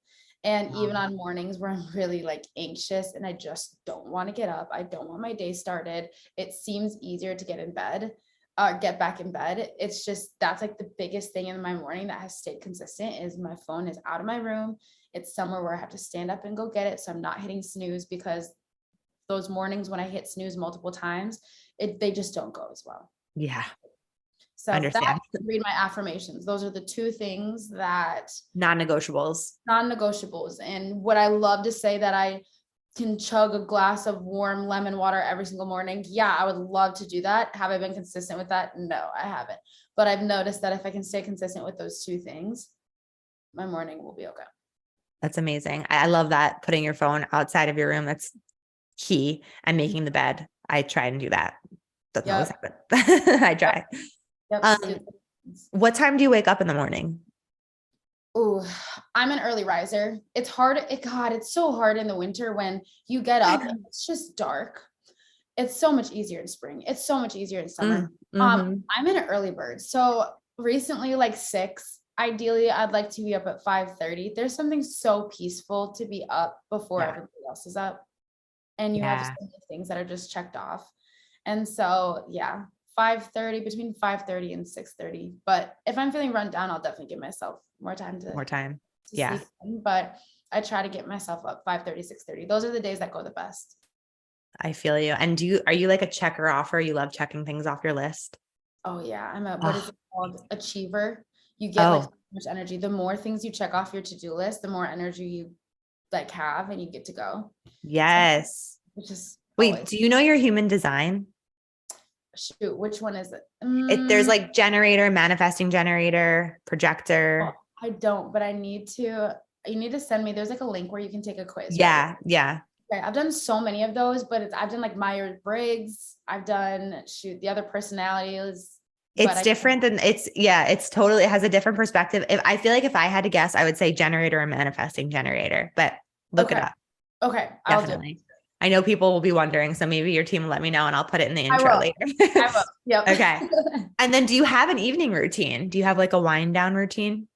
And even on mornings where I'm really like anxious and I just don't want to get up, I don't want my day started, it seems easier to get back in bed. It's just, that's like the biggest thing in my morning that has stayed consistent is my phone is out of my room. It's somewhere where I have to stand up and go get it. So I'm not hitting snooze, because those mornings when I hit snooze multiple times, they just don't go as well. Yeah. So that, read my affirmations. Those are the two things that non-negotiables. And what I love to say, that I can chug a glass of warm lemon water every single morning. Yeah, I would love to do that. Have I been consistent with that? No, I haven't. But I've noticed that if I can stay consistent with those two things, my morning will be okay. That's amazing. I love that. Putting your phone outside of your room. That's key. And making the bed. I try and do that. Doesn't always happen. I try. Yep. What time do you wake up in the morning? Oh, I'm an early riser. It's hard. It's so hard in the winter when you get up and it's just dark. It's so much easier in spring. It's so much easier in summer. I'm an early bird. So recently, like 6, ideally I'd like to be up at 5:30. There's something so peaceful to be up before everybody else is up. And you have so many things that are just checked off. And so, 5:30, between 5:30 and 6:30. But if I'm feeling run down, I'll definitely give myself more time to sleep in. But I try to get myself up 5:30, 6:30. Those are the days that go the best. I feel you. And are you like a checker offer? You love checking things off your list? Oh yeah. I'm what is it called? Achiever. You get like so much energy. The more things you check off your to-do list, the more energy you like have and you get to go. Yes. So wait, do you know your human design? Shoot, which one is it? There's like generator, manifesting generator, projector. I don't, but you need to send me, there's like a link where you can take a quiz. Yeah. Right? Yeah. Okay, I've done so many of those, but I've done like Myers-Briggs. I've done the other personalities, but It's different than it's totally, it has a different perspective. If I feel like if I had to guess, I would say generator and manifesting generator, but look it okay. up. Okay, I'll do it. Definitely. I know people will be wondering, so maybe your team will let me know and I'll put it in the I intro will. later. I will. Yep. Okay. And then do you have an evening routine? Do you have like a wind down routine?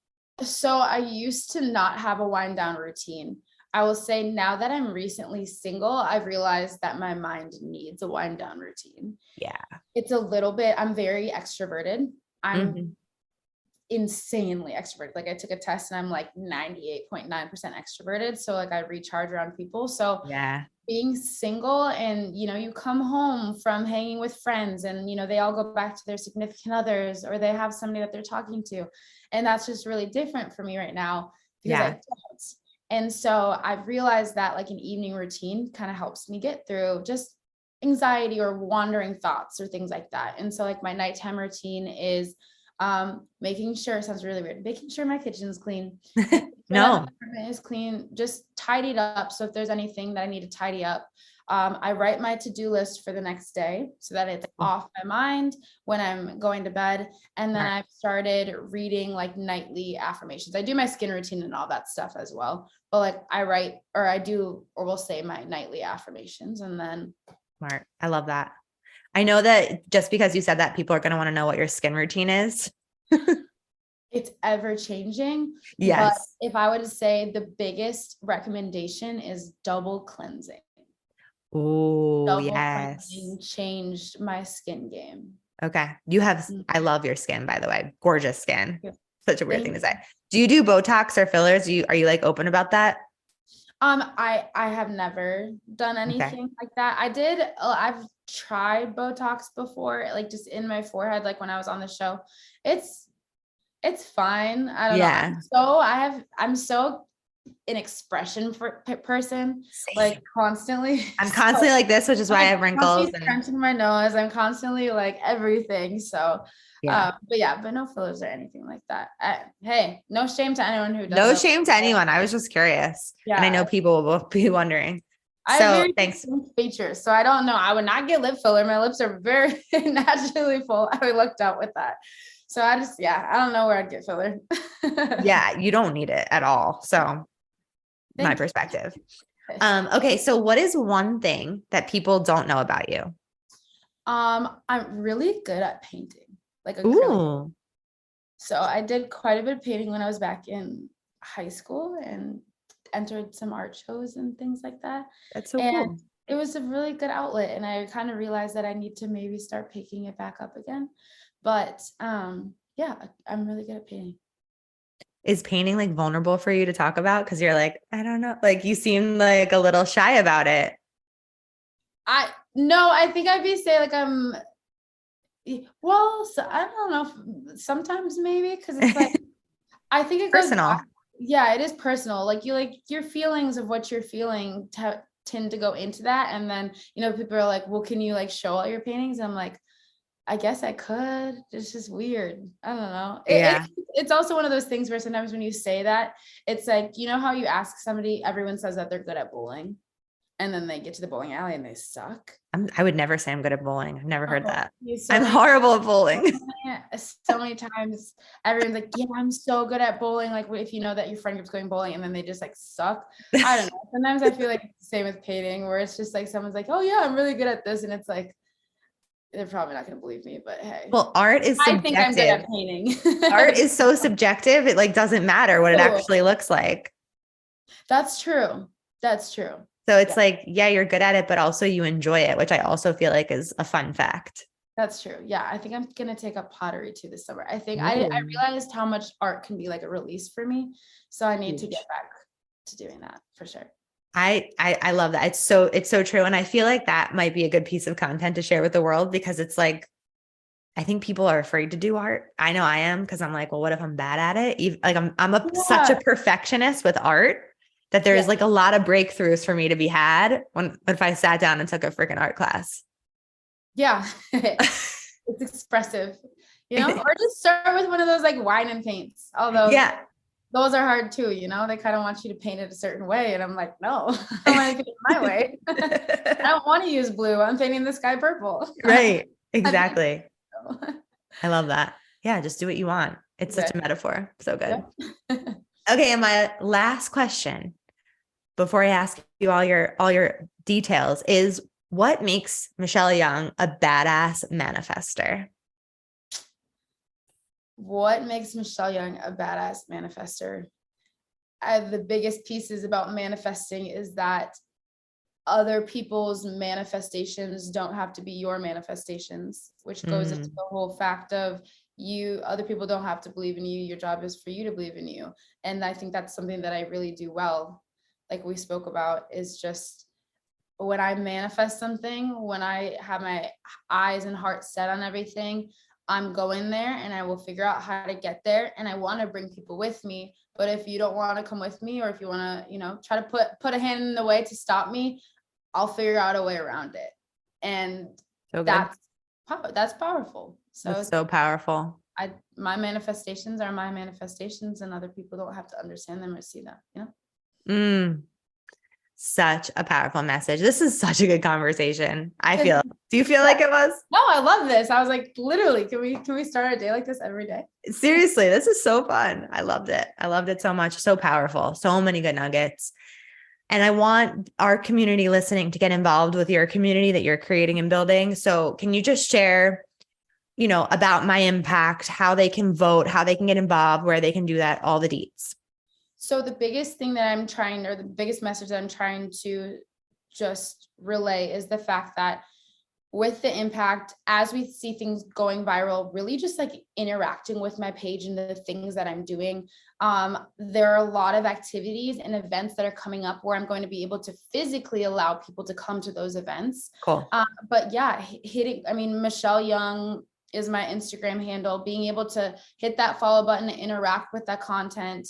So I used to not have a wind down routine. I will say now that I'm recently single, I've realized that my mind needs a wind down routine. Yeah. It's a little bit, I'm very extroverted. I'm Mhm. insanely extroverted. Like I took a test and I'm like 98.9% extroverted. So like I recharge around people. So Yeah. being single and, you come home from hanging with friends and, they all go back to their significant others or they have somebody that they're talking to. And that's just really different for me right now because I Yeah. don't. And so I've realized that like an evening routine kind of helps me get through just anxiety or wandering thoughts or things like that. And so like my nighttime routine is making sure, it sounds really weird, making sure my kitchen's clean, making sure that my No. apartment is clean, just tidied up. So if there's anything that I need to tidy up, I write my to-do list for the next day so that it's off my mind when I'm going to bed. And then I've started reading like nightly affirmations. I do my skin routine and all that stuff as well. But like I write or I do, or we'll say my nightly affirmations and then. Smart. I love that. I know that just because you said that, people are going to want to know what your skin routine is. It's ever changing. But Yes. if I were to say the biggest recommendation is double cleansing. Oh, Double yes. cleansing changed my skin game. Okay. I love your skin, by the way. Gorgeous skin. Yeah. Such a weird Thank thing to you. say. Do you do Botox or fillers? Are you like open about that? I have never done Okay. anything like that. I've tried Botox before, like just in my forehead, like when I was on the show. It's fine. I don't know. Yeah. I'm so an expression person, like Same. constantly. I'm So constantly like this, which is why I like have wrinkles constantly and scrunching my nose. I'm constantly like everything. So, yeah. but no fillers or anything like that. Hey, no shame to anyone who does No it. shame to anyone. I was just curious. And I know Yeah, people will be wondering. I have So very thanks. distinct features, so I don't know. I would not get lip filler. My lips are very naturally full. I looked out with that. So I don't know where I'd get filler. Yeah, you don't need it at all. So my Thank perspective. you. Okay. So what is one thing that people don't know about you? I'm really good at painting, like acrylic. Ooh, So I did quite a bit of painting when I was back in high school and entered some art shows and things like that. that's so And cool. it was a really good outlet. And I kind of realized that I need to maybe start picking it back up again. But yeah, I'm really good at painting. Is painting like vulnerable for you to talk about? Cause you're like, I don't know. Like you seem like a little shy about it. I think I'd be say like so I don't know, sometimes maybe because it's like I think it goes Personal. back. Yeah, it is personal. Like your feelings of what you're feeling tend to go into that. And then, people are like, well, can you like show all your paintings? I'm like, I guess I could. It's just weird. I don't know. Yeah. It's also one of those things where sometimes when you say that, it's like, how you ask somebody, everyone says that they're good at bowling. And then they get to the bowling alley and they suck. I would never say I'm good at bowling. I've never heard that. So I'm many horrible at bowling. so many times everyone's like, yeah, I'm so good at bowling. Like if you know that your friend group's going bowling and then they just like suck. I don't know. Sometimes I feel like it's the same with painting where it's just like someone's like, oh yeah, I'm really good at this. And it's like, they're probably not going to believe me, but hey, Well, art is I think I'm good subjective. at painting. Art is so subjective. It like doesn't matter what it actually looks like. That's true. That's true. So it's like, yeah, you're good at it, but also you enjoy it, which I also feel like is a fun fact. That's true. Yeah. I think I'm going to take up pottery too this summer. I think I realized how much art can be like a release for me. So I need to get back to doing that for sure. I love that. It's so true. And I feel like that might be a good piece of content to share with the world because it's like, I think people are afraid to do art. I know I am because I'm like, well, what if I'm bad at it? Like such a perfectionist with art that there's like a lot of breakthroughs for me to be had if I sat down and took a freaking art class. Yeah. It's expressive, or just start with one of those like wine and paints. Although those are hard too, you know, they kind of want you to paint it a certain way. And I'm like, no, I want to paint it my way. I don't want to use blue. I'm painting the sky purple. Right. I think Exactly. so. I love that. Yeah. Just do what you want. It's such a Exactly. metaphor. So good. Yeah. Okay. And my last question before I ask you all your details is, what makes Michelle Young a badass manifester? What makes Michelle Young a badass manifester? The biggest pieces about manifesting is that other people's manifestations don't have to be your manifestations, which goes into the whole fact of other people don't have to believe in you. Your job is for you to believe in you. And I think that's something that I really do well. Like we spoke about, is just when I manifest something, when I have my eyes and heart set on everything, I'm going there and I will figure out how to get there. And I want to bring people with me. But if you don't want to come with me, or if you want to, try to put a hand in the way to stop me, I'll figure out a way around it. And So good. that's powerful. So That's so powerful. my manifestations are my manifestations, and other people don't have to understand them or see them, Such a powerful message. This is such a good conversation. Do you feel like it was? No, I love this. I was like, literally, can we start a day like this every day? Seriously, this is so fun. I loved it. I loved it so much. So powerful. So many good nuggets. And I want our community listening to get involved with your community that you're creating and building. So can you just share, about My Impact, how they can vote, how they can get involved, where they can do that, all the deets? So the biggest thing that the biggest message that I'm trying to just relay is the fact that with the impact, as we see things going viral, really just like interacting with my page and the things that I'm doing. There are a lot of activities and events that are coming up where I'm going to be able to physically allow people to come to those events. Cool. But yeah, Michelle Young is my Instagram handle, being able to hit that follow button and interact with that content.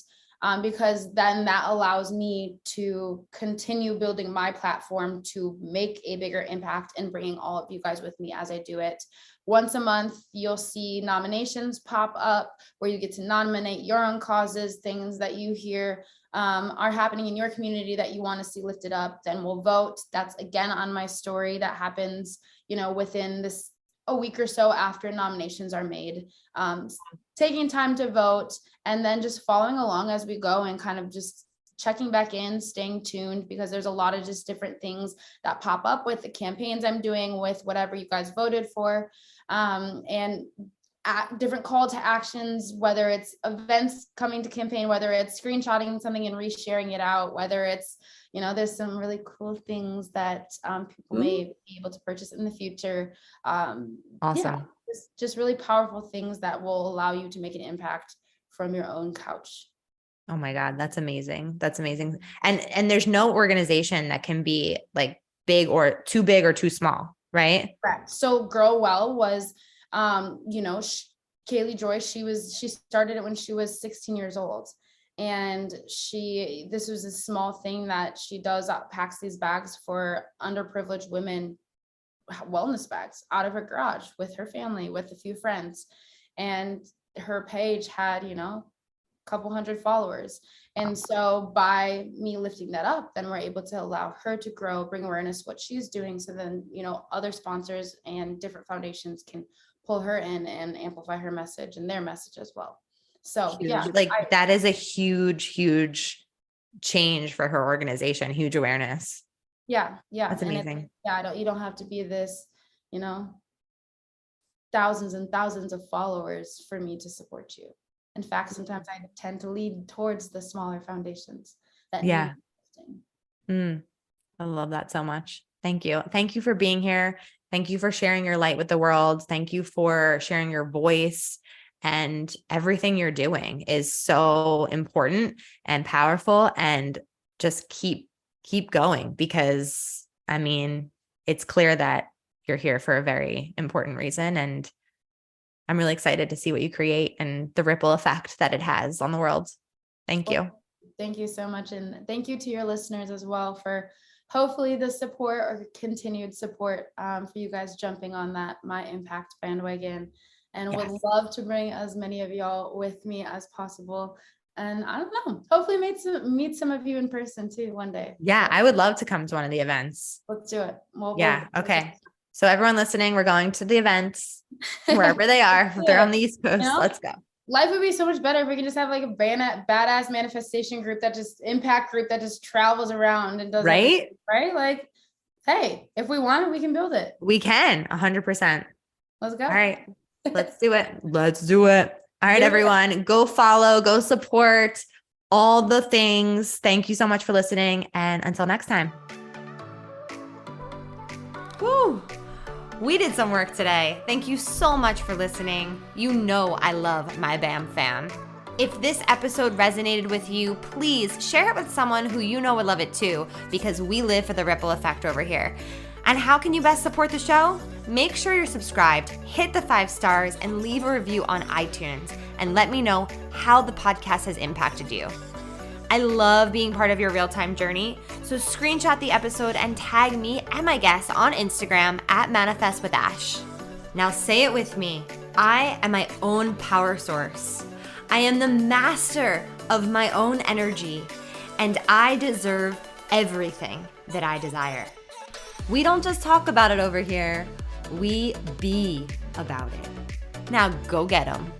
Because then that allows me to continue building my platform to make a bigger impact and bringing all of you guys with me as I do it. Once a month, you'll see nominations pop up where you get to nominate your own causes, things that you hear are happening in your community that you want to see lifted up. Then we'll vote. That's again on my story that happens, within a week or so after nominations are made. Taking time to vote, and then just following along as we go and kind of just checking back in, staying tuned, because there's a lot of just different things that pop up with the campaigns I'm doing, with whatever you guys voted for, and different call to actions, whether it's events coming to campaign, whether it's screenshotting something and resharing it out, whether it's, there's some really cool things that people may be able to purchase in the future. Awesome. Yeah, just really powerful things that will allow you to make an impact from your own couch. Oh my God, that's amazing. That's amazing. And there's no organization that can be like big or too small, right? Correct. So Grow Well was, Kaylee Joy, she started it when she was 16 years old. And this was a small thing that she does, packs these bags for underprivileged women, wellness bags, out of her garage with her family, with a few friends. And her page had, couple hundred followers. And so by me lifting that up, then we're able to allow her to grow, bring awareness to what she's doing. So then, other sponsors and different foundations can pull her in and amplify her message and their message as well. So huge. Yeah, that is a huge change for her organization, huge awareness. Yeah. That's amazing. You don't have to be this, thousands and thousands of followers for me to support you. In fact, sometimes I tend to lead towards the smaller foundations that I love that so much. Thank you. Thank you for being here. Thank you for sharing your light with the world. Thank you for sharing your voice, and everything you're doing is so important and powerful, and just keep going, because it's clear that you're here for a very important reason, and I'm really excited to see what you create and the ripple effect that it has on the world. Thank you. Thank you so much. And thank you to your listeners as well for hopefully the support or continued support for you guys jumping on that My Impact bandwagon. And would love to bring as many of y'all with me as possible. And I don't know, hopefully meet some of you in person too one day. Yeah, I would love to come to one of the events. Let's do it. Yeah. Okay. So everyone listening, we're going to the events wherever they are. If they're on the East Coast, let's go. Life would be so much better if we can just have like a badass manifestation group that just travels around and does right. Right. Like, hey, if we want it, we can build it. We can 100%. Let's go. All right. Let's do it. Let's do it. All right, everyone, go follow, go support all the things. Thank you so much for listening. And until next time. Woo. We did some work today. Thank you so much for listening. You know I love my BAM fam. If this episode resonated with you, please share it with someone who you know would love it too, because we live for the ripple effect over here. And how can you best support the show? Make sure you're subscribed, hit the 5 stars, and leave a review on iTunes, and let me know how the podcast has impacted you. I love being part of your real-time journey, so screenshot the episode and tag me and my guests on Instagram at @manifest_with_Ash. Now say it with me. I am my own power source. I am the master of my own energy, and I deserve everything that I desire. We don't just talk about it over here, we be about it. Now go get 'em.